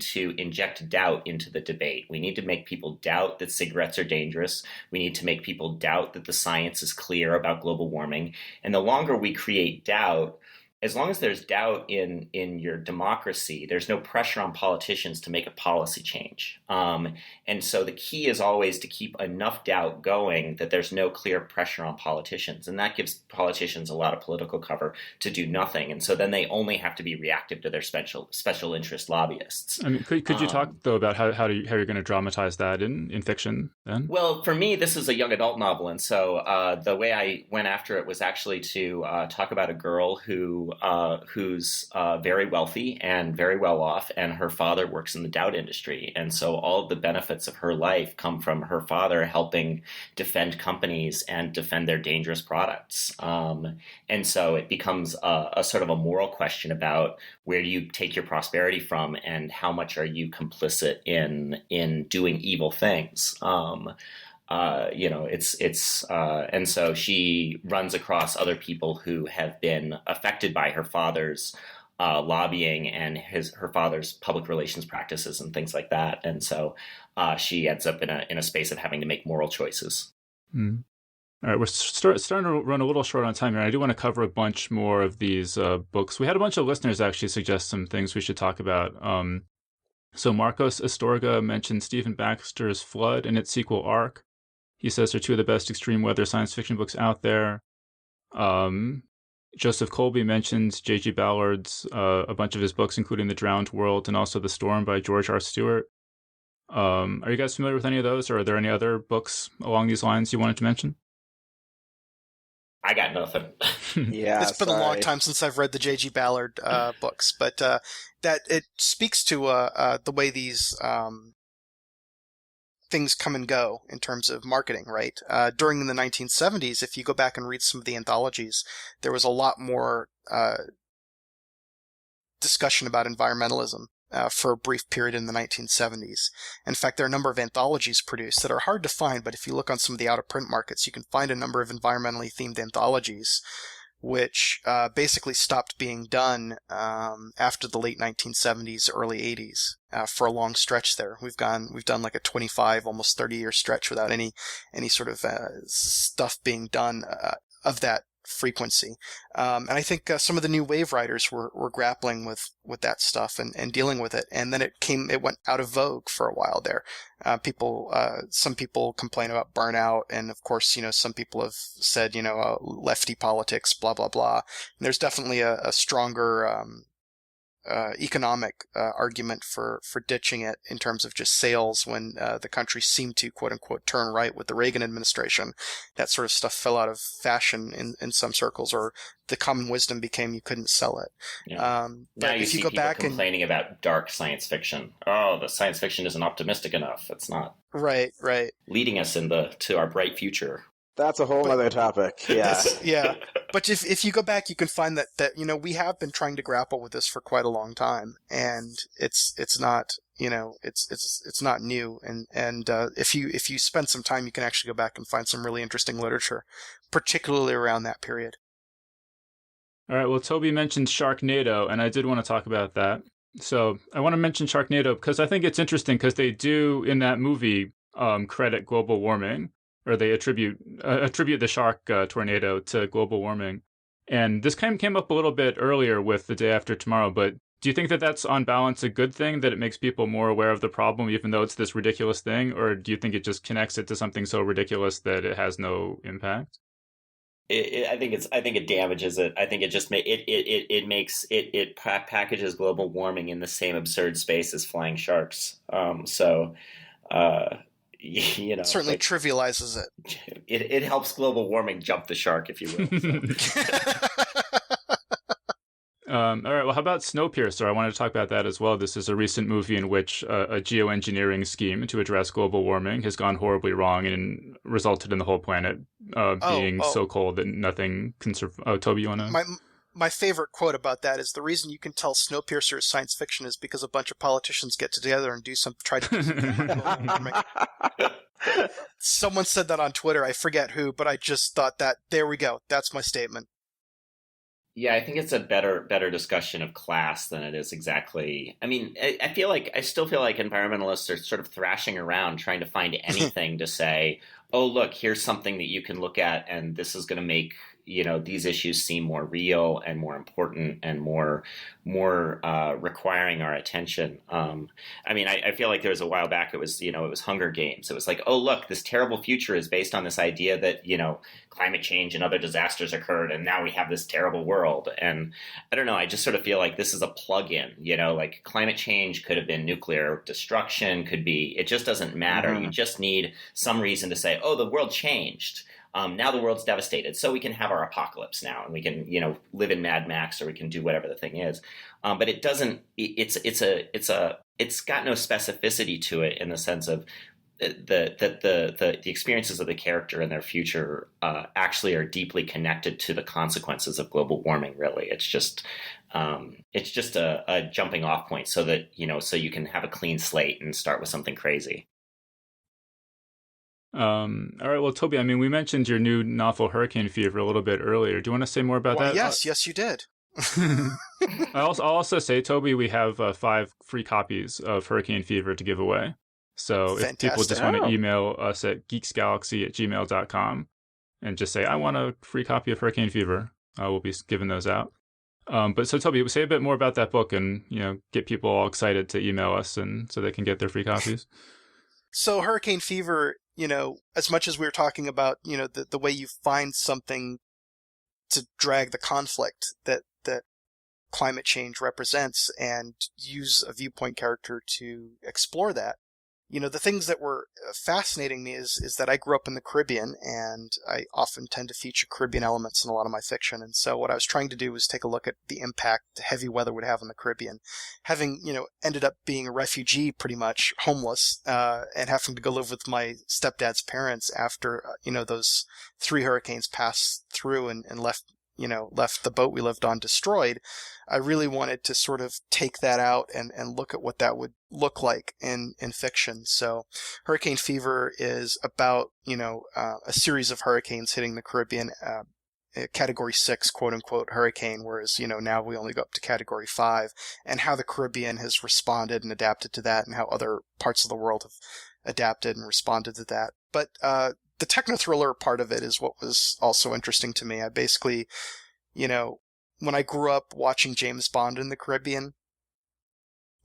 to inject doubt into the debate. We need to make people doubt that cigarettes are dangerous. We need to make people doubt that the science is clear about global warming. And the longer we create doubt, as long as there's doubt in your democracy, there's no pressure on politicians to make a policy change. And so the key is always to keep enough doubt going that there's no clear pressure on politicians. And that gives politicians a lot of political cover to do nothing. And so then they only have to be reactive to their special interest lobbyists. I mean, could you talk, though, about how you're going to dramatize that in fiction then? Well, for me, this is a young adult novel. And so the way I went after it was actually to talk about a girl who's very wealthy and very well off, and her father works in the doubt industry. And so all of the benefits of her life come from her father helping defend companies and defend their dangerous products. And so it becomes a sort of a moral question about where do you take your prosperity from and how much are you complicit in doing evil things. And so she runs across other people who have been affected by her father's lobbying and her father's public relations practices and things like that. And so she ends up in a space of having to make moral choices. Mm. All right, we're starting to run a little short on time here. I do want to cover a bunch more of these books. We had a bunch of listeners actually suggest some things we should talk about. So Marcos Astorga mentioned Stephen Baxter's Flood and its sequel Ark. He says they're two of the best extreme weather science fiction books out there. Joseph Colby mentions J.G. Ballard's, a bunch of his books, including The Drowned World and also The Storm by George R. Stewart. Are you guys familiar with any of those, or are there any other books along these lines you wanted to mention? I got nothing. Yeah, it's been a long time since I've read the J.G. Ballard books, but that it speaks to the way these things come and go in terms of marketing, right? During the 1970s, if you go back and read some of the anthologies, there was a lot more discussion about environmentalism for a brief period in the 1970s. In fact, there are a number of anthologies produced that are hard to find, but if you look on some of the out-of-print markets, you can find a number of environmentally themed anthologies which basically stopped being done after the late 1970s, early 80s for a long stretch there. We've done like a 25, almost 30-year stretch without any sort of stuff being done of that frequency. And I think some of the new wave writers were grappling with that stuff and dealing with it. And then it went out of vogue for a while there. Some people complain about burnout. And of course, some people have said, lefty politics, blah, blah, blah. And there's definitely a stronger, economic argument for ditching it in terms of just sales when the country seemed to quote unquote turn right with the Reagan administration. That sort of stuff fell out of fashion in some circles, or the common wisdom became you couldn't sell it. Yeah. But now you if see you go people back complaining about dark science fiction. Oh, the science fiction isn't optimistic enough. It's not right leading us to our bright future. That's a whole other topic. Yeah. Yeah. But if you go back, you can find that we have been trying to grapple with this for quite a long time, and it's not it's not new. And if you spend some time, you can actually go back and find some really interesting literature, particularly around that period. All right. Well, Toby mentioned Sharknado, and I did want to talk about that. So I want to mention Sharknado because I think it's interesting because they do in that movie credit global warming. Or they attribute the shark tornado to global warming. And this kind of came up a little bit earlier with The Day After Tomorrow, but do you think that that's on balance a good thing, that it makes people more aware of the problem, even though it's this ridiculous thing? Or do you think it just connects it to something so ridiculous that it has no impact? I think it damages it. I think it just it packages global warming in the same absurd space as flying sharks. It certainly trivializes it. It helps global warming jump the shark, if you will. So. All right. Well, how about Snowpiercer? I wanted to talk about that as well. This is a recent movie in which a geoengineering scheme to address global warming has gone horribly wrong and resulted in the whole planet being so cold that nothing can survive. Oh, Toby, you want to? my favorite quote about that is the reason you can tell Snowpiercer is science fiction is because a bunch of politicians get together and try to do something. Someone said that on Twitter. I forget who, but I just thought that there we go. That's my statement. Yeah, I think it's a better discussion of class than it is exactly. I mean, I still feel like environmentalists are sort of thrashing around trying to find anything to say, oh, look, here's something that you can look at, and this is going to make, these issues seem more real and more important and more requiring our attention. I feel like there was a while back, it was Hunger Games. It was like, oh, look, this terrible future is based on this idea that, climate change and other disasters occurred, and now we have this terrible world. And I don't know, I just sort of feel like this is a plug-in, like climate change could have been nuclear destruction, it just doesn't matter. Mm-hmm. You just need some reason to say, oh, the world changed. Now the world's devastated, so we can have our apocalypse now, and we can, live in Mad Max, or we can do whatever the thing is. But it doesn't. It's got no specificity to it in the sense of the experiences of the character and their future actually are deeply connected to the consequences of global warming. Really, it's just a jumping off point, so that so you can have a clean slate and start with something crazy. All right. Well, Toby, we mentioned your new novel, Hurricane Fever, a little bit earlier. Do you want to say more about that? Yes, you did. I'll also say, Toby, we have 5 free copies of Hurricane Fever to give away. So Fantastic. If people just want to email us at geeksgalaxy@gmail.com and just say, I want a free copy of Hurricane Fever, we'll be giving those out. But so, Toby, say a bit more about that book and, get people all excited to email us and so they can get their free copies. So Hurricane Fever, as much as we were talking about, the way you find something to drag the conflict that climate change represents and use a viewpoint character to explore that. The things that were fascinating me is that I grew up in the Caribbean, and I often tend to feature Caribbean elements in a lot of my fiction. And so what I was trying to do was take a look at the impact heavy weather would have on the Caribbean. Having, ended up being a refugee, pretty much homeless, and having to go live with my stepdad's parents after, those 3 hurricanes passed through and left the boat we lived on destroyed. I really wanted to sort of take that out and look at what that would look like in fiction. So Hurricane Fever is about, a series of hurricanes hitting the Caribbean, category 6, quote unquote, hurricane, whereas, now we only go up to category 5, and how the Caribbean has responded and adapted to that, and how other parts of the world have adapted and responded to that. But, the techno-thriller part of it is what was also interesting to me. I basically, when I grew up watching James Bond in the Caribbean,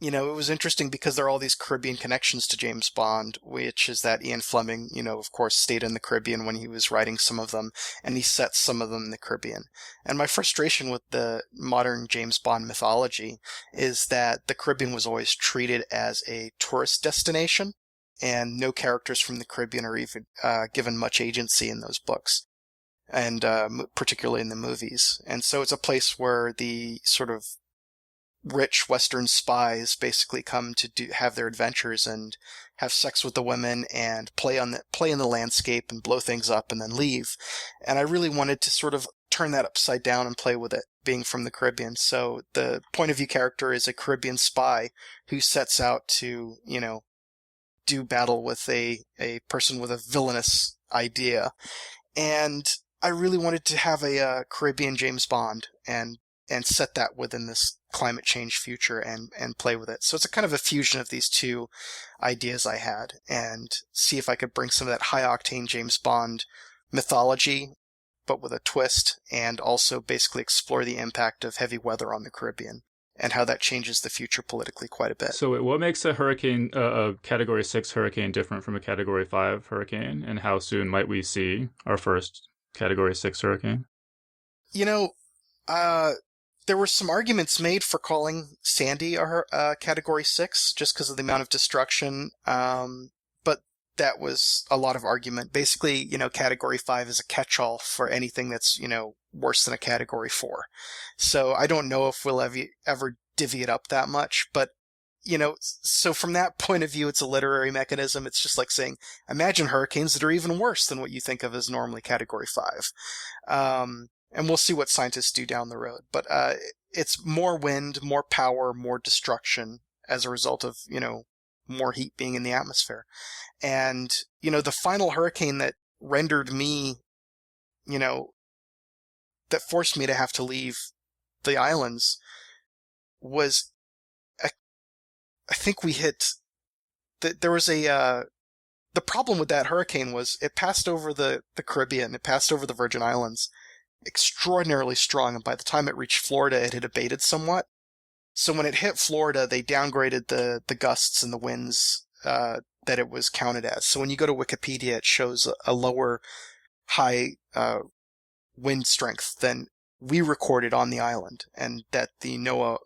it was interesting because there are all these Caribbean connections to James Bond, which is that Ian Fleming, of course, stayed in the Caribbean when he was writing some of them, and he set some of them in the Caribbean. And my frustration with the modern James Bond mythology is that the Caribbean was always treated as a tourist destination, and no characters from the Caribbean are even given much agency in those books, and particularly in the movies. And so it's a place where the sort of rich Western spies basically come to have their adventures and have sex with the women and play in the landscape and blow things up and then leave. And I really wanted to sort of turn that upside down and play with it, being from the Caribbean. So the point of view character is a Caribbean spy who sets out to, do battle with a person with a villainous idea. And I really wanted to have a Caribbean James Bond and set that within this climate change future and play with it. So it's a kind of a fusion of these two ideas I had, and see if I could bring some of that high octane James Bond mythology, but with a twist, and also basically explore the impact of heavy weather on the Caribbean and how that changes the future politically quite a bit. So what makes a hurricane, a Category 6 hurricane, different from a Category 5 hurricane? And how soon might we see our first Category 6 hurricane? There were some arguments made for calling Sandy a Category 6 just because of the amount of destruction, but that was a lot of argument. Basically, Category 5 is a catch-all for anything that's, worse than a Category 4. So I don't know if we'll ever divvy it up that much, but, so from that point of view, it's a literary mechanism. It's just like saying, imagine hurricanes that are even worse than what you think of as normally Category 5. And we'll see what scientists do down the road. But it's more wind, more power, more destruction as a result of, more heat being in the atmosphere. And, the final hurricane that rendered me, that forced me to have to leave the islands was, I think we hit, there was the problem with that hurricane was it passed over the Caribbean, it passed over the Virgin Islands, extraordinarily strong, and by the time it reached Florida, it had abated somewhat. So when it hit Florida, they downgraded the gusts and the winds that it was counted as. So when you go to Wikipedia, it shows a lower high wind strength than we recorded on the island, and that the NOAA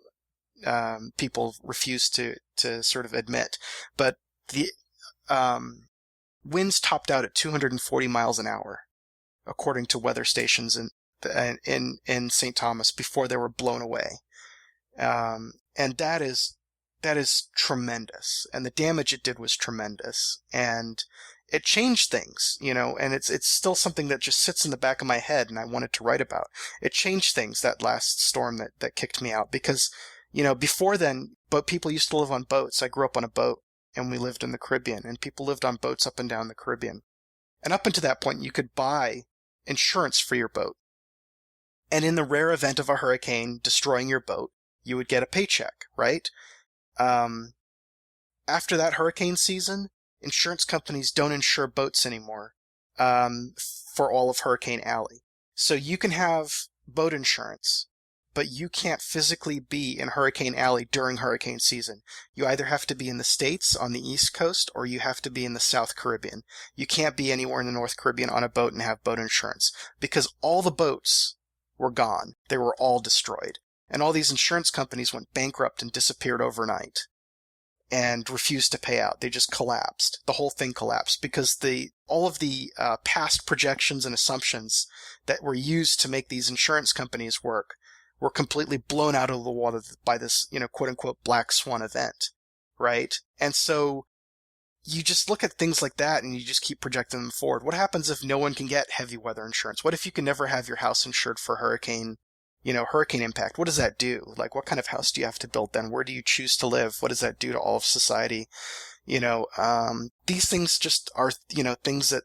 people refused to sort of admit. But the winds topped out at 240 miles an hour, according to weather stations in St. Thomas before they were blown away. And that is tremendous. And the damage it did was tremendous. And it changed things, and it's still something that just sits in the back of my head and I wanted to write about. It changed things, that last storm that kicked me out, because, before then, people used to live on boats. I grew up on a boat and we lived in the Caribbean, and people lived on boats up and down the Caribbean. And up until that point, you could buy insurance for your boat. And in the rare event of a hurricane destroying your boat, you would get a paycheck, right? After that hurricane season, insurance companies don't insure boats anymore for all of Hurricane Alley. So you can have boat insurance, but you can't physically be in Hurricane Alley during hurricane season. You either have to be in the States on the East Coast, or you have to be in the South Caribbean. You can't be anywhere in the North Caribbean on a boat and have boat insurance, because all the boats were gone. They were all destroyed. And all these insurance companies went bankrupt and disappeared overnight and refused to pay out. They just collapsed. The whole thing collapsed because all of the past projections and assumptions that were used to make these insurance companies work were completely blown out of the water by this, quote unquote, black swan event, right? And so you just look at things like that and you just keep projecting them forward. What happens if no one can get heavy weather insurance? What if you can never have your house insured for hurricane impact? What does that do? Like, what kind of house do you have to build then? Where do you choose to live? What does that do to all of society? These things just are, things that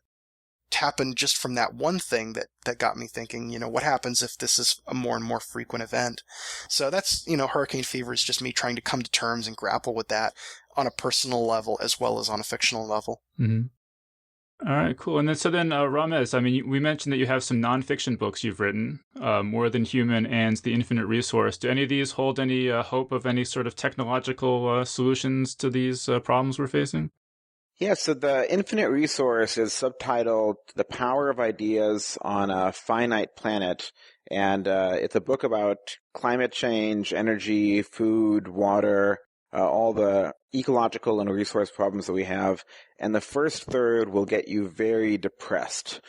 happened just from that one thing that got me thinking, what happens if this is a more and more frequent event? So that's, hurricane fever is just me trying to come to terms and grapple with that on a personal level as well as on a fictional level. Mm-hmm. All right, cool. And then, Ramez, we mentioned that you have some nonfiction books you've written, More Than Human and The Infinite Resource. Do any of these hold any hope of any sort of technological solutions to these problems we're facing? Yeah, so The Infinite Resource is subtitled The Power of Ideas on a Finite Planet. And it's a book about climate change, energy, food, water, all the ecological and resource problems that we have. And the first third will get you very depressed.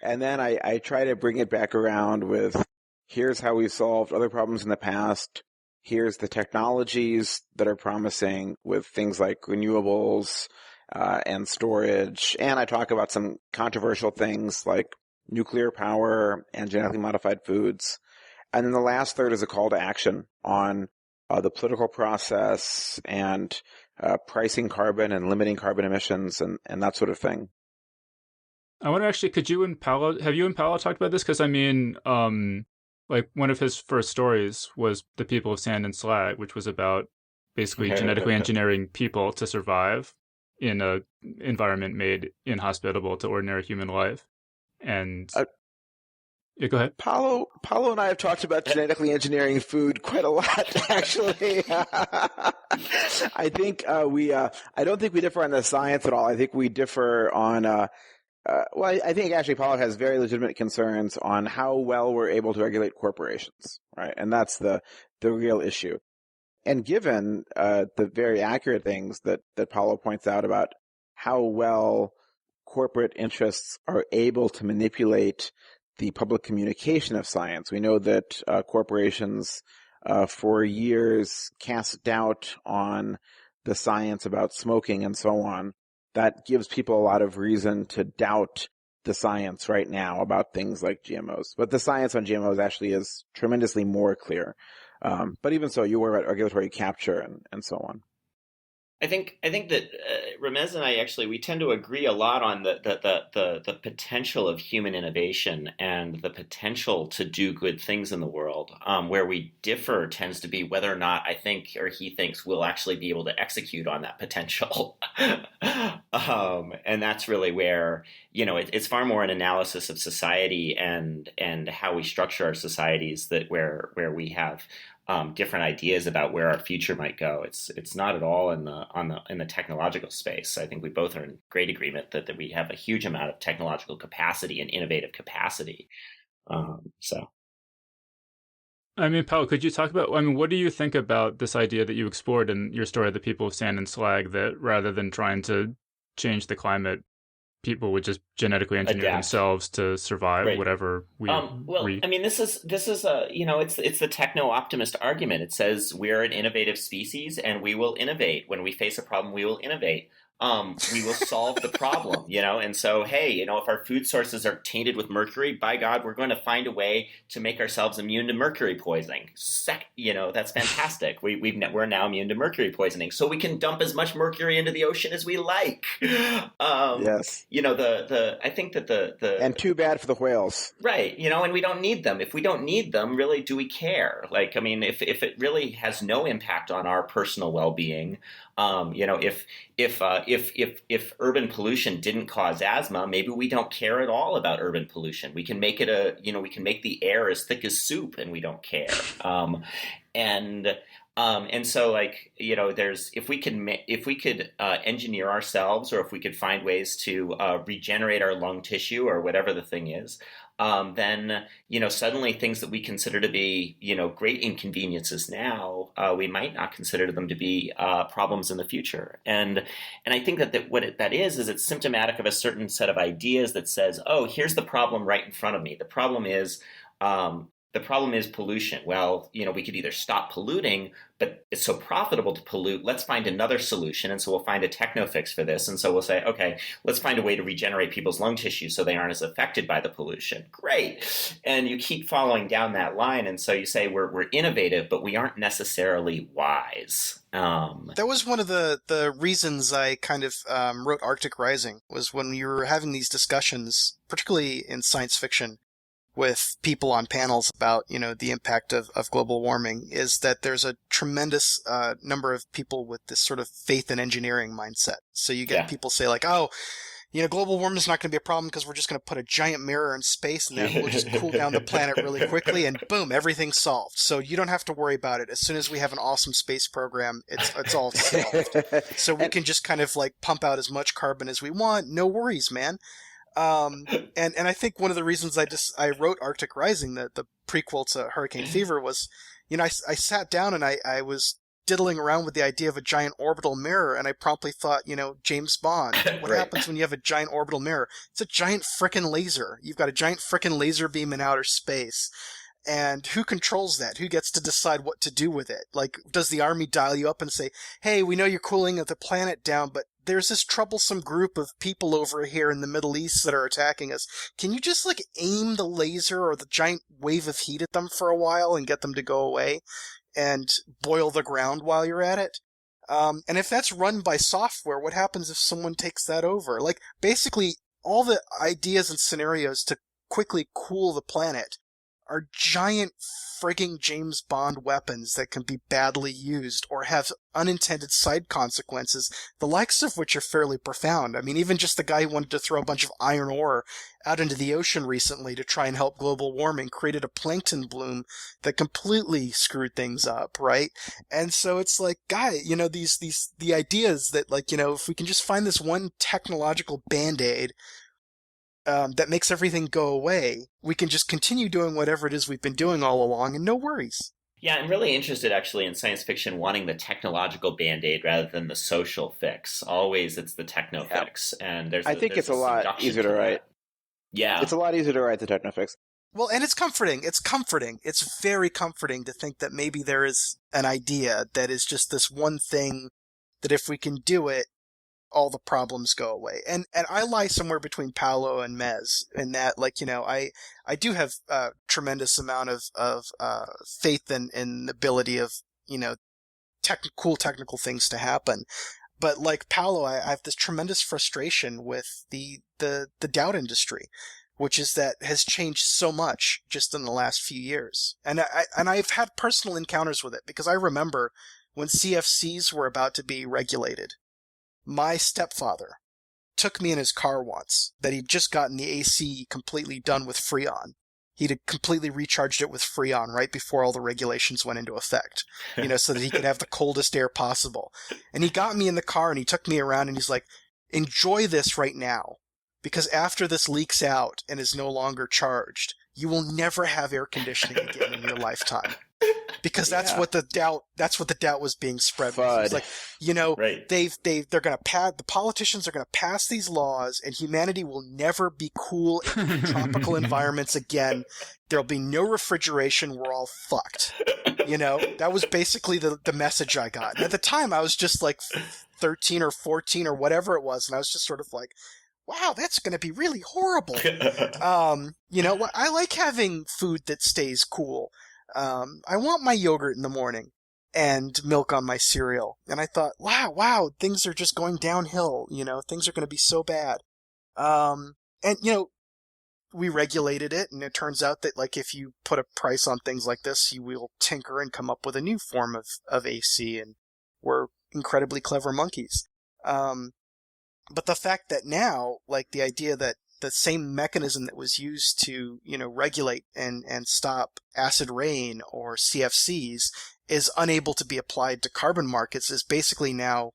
And then I try to bring it back around with, here's how we solved other problems in the past. Here's the technologies that are promising with things like renewables and storage. And I talk about some controversial things like nuclear power and genetically modified foods. And then the last third is a call to action on the political process and pricing carbon and limiting carbon emissions and that sort of thing. I wonder, actually, have you and Paolo talked about this? Because, like, one of his first stories was The People of Sand and Slag, which was about basically genetically engineering people to survive in an environment made inhospitable to ordinary human life. And yeah, go ahead. Paolo and I have talked about genetically engineering food quite a lot, actually. I think I don't think we differ on the science at all. I think we differ on, I think actually Paolo has very legitimate concerns on how well we're able to regulate corporations, right? And that's the real issue. And given the very accurate things that Paolo points out about how well corporate interests are able to manipulate the public communication of science. We know that corporations for years cast doubt on the science about smoking and so on. That gives people a lot of reason to doubt the science right now about things like GMOs. But the science on GMOs actually is tremendously more clear. But even so, you worry about regulatory capture and so on. I think that Ramez and I we tend to agree a lot on the potential of human innovation and the potential to do good things in the world. Where we differ tends to be whether or not I think or he thinks we'll actually be able to execute on that potential. And that's really where it's far more an analysis of society and how we structure our societies that where we have different ideas about where our future might go. It's not at all in the technological space. I think we both are in great agreement that we have a huge amount of technological capacity and innovative capacity. So, I mean, Paul, could you talk about? I mean, what do you think about this idea that you explored in your story, The People of Sand and Slag, that rather than trying to change the climate, people would just genetically engineer themselves to survive whatever we. I mean, this is it's the techno optimist argument. It says we're an innovative species and we will innovate. When we face a problem, we will innovate. We will solve the problem, and so, hey, if our food sources are tainted with mercury, by God, we're going to find a way to make ourselves immune to mercury poisoning. That's fantastic. We're now immune to mercury poisoning, so we can dump as much mercury into the ocean as we like. Yes. I think that the and too bad for the whales, right? And we don't need them. If we don't need them, really, do we care? Like, I mean, if it really has no impact on our personal well-being. If urban pollution didn't cause asthma, maybe we don't care at all about urban pollution. We can make it we can make the air as thick as soup, and we don't care. And so, like, if we could engineer ourselves, or if we could find ways to regenerate our lung tissue or whatever the thing is, then suddenly things that we consider to be great inconveniences now, we might not consider them to be problems in the future. And I think that that is it's symptomatic of a certain set of ideas that says, oh, here's the problem right in front of me. The problem is pollution. Well, we could either stop polluting, but it's so profitable to pollute. Let's find another solution. And so we'll find a techno fix for this. And so we'll say, okay, let's find a way to regenerate people's lung tissue so they aren't as affected by the pollution. Great. And you keep following down that line. And so you say we're innovative, but we aren't necessarily wise. That was one of the reasons I kind of wrote Arctic Rising, was when you were having these discussions, particularly in science fiction, with people on panels about, the impact of global warming, is that there's a tremendous number of people with this sort of faith in engineering mindset. So you get people say like, oh, global warming is not going to be a problem because we're just going to put a giant mirror in space and then we'll just cool down the planet really quickly and boom, everything's solved. So you don't have to worry about it. As soon as we have an awesome space program, it's all solved. So we can just kind of like pump out as much carbon as we want. No worries, man. And I think one of the reasons I wrote Arctic Rising, the prequel to Hurricane Fever, was, I sat down and I was diddling around with the idea of a giant orbital mirror, and I promptly thought, James Bond. What happens when you have a giant orbital mirror? It's a giant frickin' laser. You've got a giant frickin' laser beam in outer space. And who controls that? Who gets to decide what to do with it? Like, does the army dial you up and say, hey, we know you're cooling the planet down, but there's this troublesome group of people over here in the Middle East that are attacking us. Can you just, like, aim the laser or the giant wave of heat at them for a while and get them to go away and boil the ground while you're at it? And if that's run by software, what happens if someone takes that over? Like, basically, all the ideas and scenarios to quickly cool the planet are giant frigging James Bond weapons that can be badly used or have unintended side consequences, the likes of which are fairly profound. I mean, even just the guy who wanted to throw a bunch of iron ore out into the ocean recently to try and help global warming created a plankton bloom that completely screwed things up, right? And so it's like, guy, the ideas that, like, if we can just find this one technological Band-Aid that makes everything go away, we can just continue doing whatever it is we've been doing all along and no worries. Yeah, I'm really interested actually in science fiction wanting the technological Band-Aid rather than the social fix. Always it's the techno fix. And I think it's a lot easier to write. Yeah. It's a lot easier to write the techno fix. Well, and it's comforting. It's comforting. It's very comforting to think that maybe there is an idea that is just this one thing that if we can do it, all the problems go away. And I lie somewhere between Paolo and Mez in that, like, I do have a tremendous amount of faith in the ability of, cool technical things to happen. But like Paolo, I have this tremendous frustration with the doubt industry, which is that has changed so much just in the last few years. And I've had personal encounters with it, because I remember when CFCs were about to be regulated, my stepfather took me in his car once that he'd just gotten the AC completely done with Freon. He'd completely recharged it with Freon right before all the regulations went into effect, so that he could have the coldest air possible. And he got me in the car and he took me around and he's like, enjoy this right now, because after this leaks out and is no longer charged, you will never have air conditioning again in your lifetime. Because that's what the doubt was being spread. It's like, right. They're going to the politicians are going to pass these laws and humanity will never be cool in tropical environments again. There'll be no refrigeration. We're all fucked. That was basically the message I got. And at the time I was just like 13 or 14 or whatever it was. And I was just sort of like, wow, that's going to be really horrible. I like having food that stays cool. I want my yogurt in the morning and milk on my cereal. And I thought, wow, things are just going downhill. Things are going to be so bad. We regulated it, and it turns out that, like, if you put a price on things like this, you will tinker and come up with a new form of AC, and we're incredibly clever monkeys. But the fact that now, like, the idea that the same mechanism that was used to, regulate and stop acid rain or CFCs is unable to be applied to carbon markets is basically now,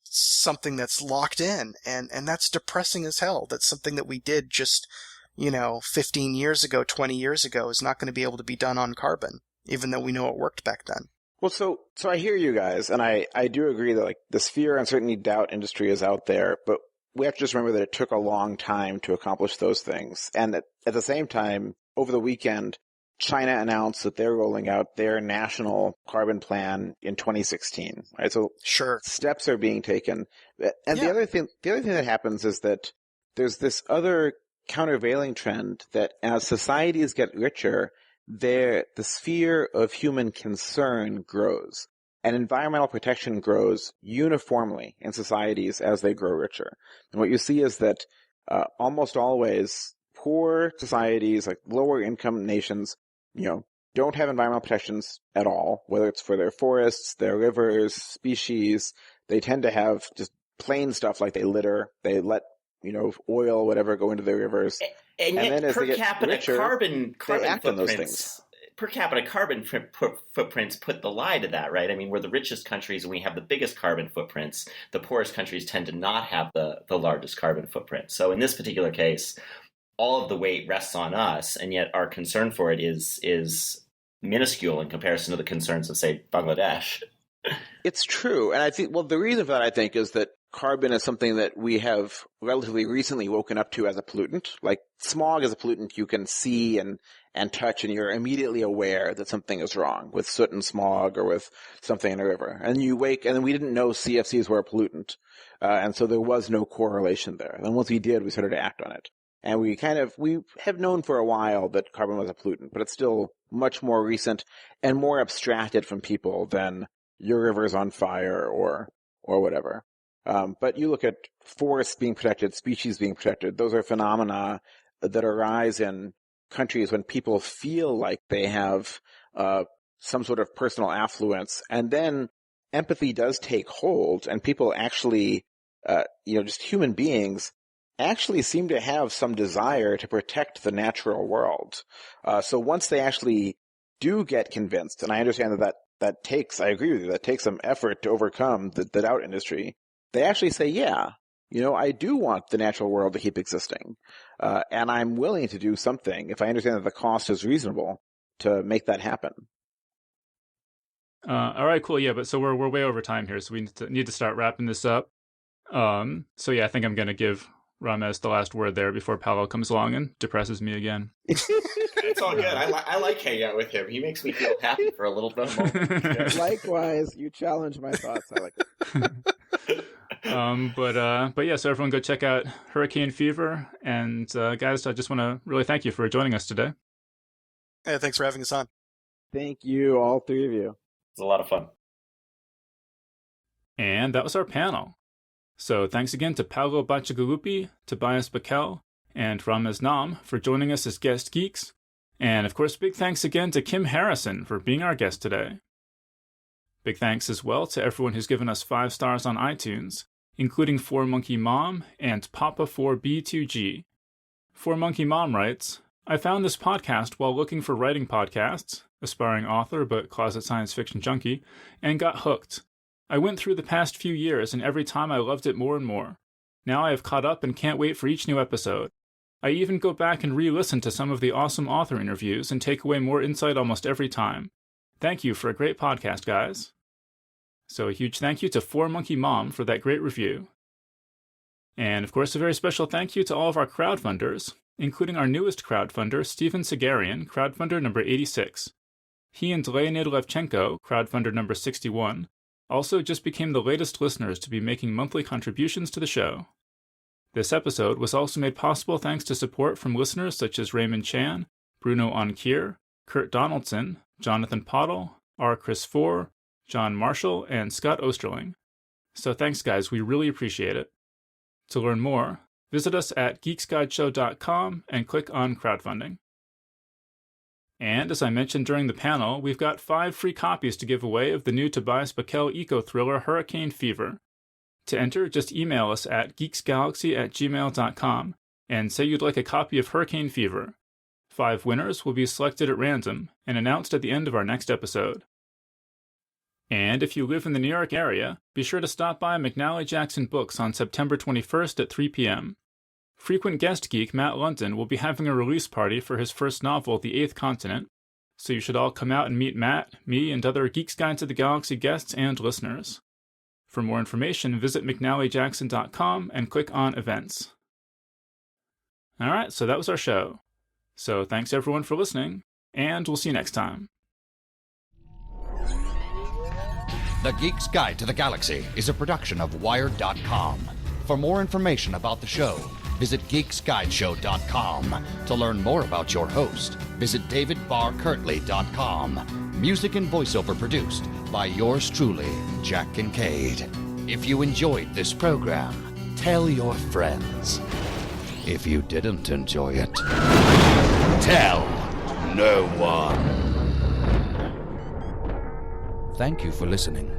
something that's locked in. And that's depressing as hell. That's something that we did just, 15 years ago, 20 years ago is not going to be able to be done on carbon, even though we know it worked back then. Well, so I hear you guys, and I do agree that, like, this fear, uncertainty, doubt industry is out there, but we have to just remember that it took a long time to accomplish those things. And at the same time, over the weekend, China announced that they're rolling out their national carbon plan in 2016. Right? So sure, steps are being taken. And the other thing that happens is that there's this other countervailing trend that as societies get richer, the sphere of human concern grows. And environmental protection grows uniformly in societies as they grow richer. And what you see is that almost always poor societies, like lower income nations, don't have environmental protections at all, whether it's for their forests, their rivers, species. They tend to have just plain stuff like they litter, they let, oil, whatever, go into their rivers. And yet, then as per they get capita richer, carbon they act on those footprints. things. Per capita carbon footprints put the lie to that, right? I mean, we're the richest countries and we have the biggest carbon footprints. The poorest countries tend to not have the largest carbon footprint. So in this particular case, all of the weight rests on us, and yet our concern for it is minuscule in comparison to the concerns of, say, Bangladesh. It's true. And I think, the reason for that, I think, is that carbon is something that we have relatively recently woken up to as a pollutant. Like, smog is a pollutant you can see and touch, and you're immediately aware that something is wrong with soot and smog or with something in a river. And you wake, and then we didn't know CFCs were a pollutant. And so there was no correlation there. Then once we did, we started to act on it. And we have known for a while that carbon was a pollutant, but it's still much more recent and more abstracted from people than your river's on fire or whatever. But you look at forests being protected, species being protected. Those are phenomena that arise in countries when people feel like they have some sort of personal affluence. And then empathy does take hold, and people actually, just human beings actually seem to have some desire to protect the natural world. So once they actually do get convinced, and I understand that takes, I agree with you, that takes some effort to overcome the doubt industry, they actually say, yeah, I do want the natural world to keep existing. And I'm willing to do something if I understand that the cost is reasonable to make that happen. All right, cool. Yeah, but so we're way over time here, so we need to start wrapping this up. So yeah, I think I'm going to give Ramez the last word there before Paolo comes along and depresses me again. It's all good. I like hanging out with him. He makes me feel happy for a little bit of a moment. Yeah. Likewise, you challenge my thoughts. I like it. But yeah, so everyone go check out Hurricane Fever. And guys, I just want to really thank you for joining us today. Hey, thanks for having us on. Thank you, all three of you. It's a lot of fun. And that was our panel. So thanks again to Paolo Bacigalupi, Tobias Bakel, and Ramez Nam for joining us as guest geeks. And of course, big thanks again to Kim Harrison for being our guest today. Big thanks as well to everyone who's given us 5 stars on iTunes, including 4Monkey Mom and Papa4B2G. 4Monkey Mom writes, I found this podcast while looking for writing podcasts, aspiring author but closet science fiction junkie, and got hooked. I went through the past few years, and every time I loved it more and more. Now I have caught up and can't wait for each new episode. I even go back and re-listen to some of the awesome author interviews and take away more insight almost every time. Thank you for a great podcast, guys. So a huge thank you to 4Monkey Mom for that great review. And of course, a very special thank you to all of our crowdfunders, including our newest crowdfunder, Steven Sagarian, crowdfunder number 86. He and Leonid Levchenko, crowdfunder number 61, also just became the latest listeners to be making monthly contributions to the show. This episode was also made possible thanks to support from listeners such as Raymond Chan, Bruno Onkier, Kurt Donaldson, Jonathan Pottle, R. Chris Four, John Marshall, and Scott Osterling. So thanks guys, we really appreciate it. To learn more, visit us at geeksguideshow.com and click on crowdfunding. And as I mentioned during the panel, we've got 5 free copies to give away of the new Tobias Bakel eco-thriller Hurricane Fever. To enter, just email us at geeksgalaxy@gmail.com and say you'd like a copy of Hurricane Fever. 5 winners will be selected at random and announced at the end of our next episode. And if you live in the New York area, be sure to stop by McNally Jackson Books on September 21st at 3 p.m. Frequent guest geek Matt London will be having a release party for his first novel, The Eighth Continent, so you should all come out and meet Matt, me, and other Geeks Guide to the Galaxy guests and listeners. For more information, visit McNallyJackson.com and click on Events. Alright, so that was our show. So thanks everyone for listening, and we'll see you next time. The Geek's Guide to the Galaxy is a production of Wired.com. For more information about the show, visit geeksguideshow.com. To learn more about your host, visit davidbarrkirtley.com. Music and voiceover produced by yours truly, Jack Kincaid. If you enjoyed this program, tell your friends. If you didn't enjoy it, tell no one. Thank you for listening.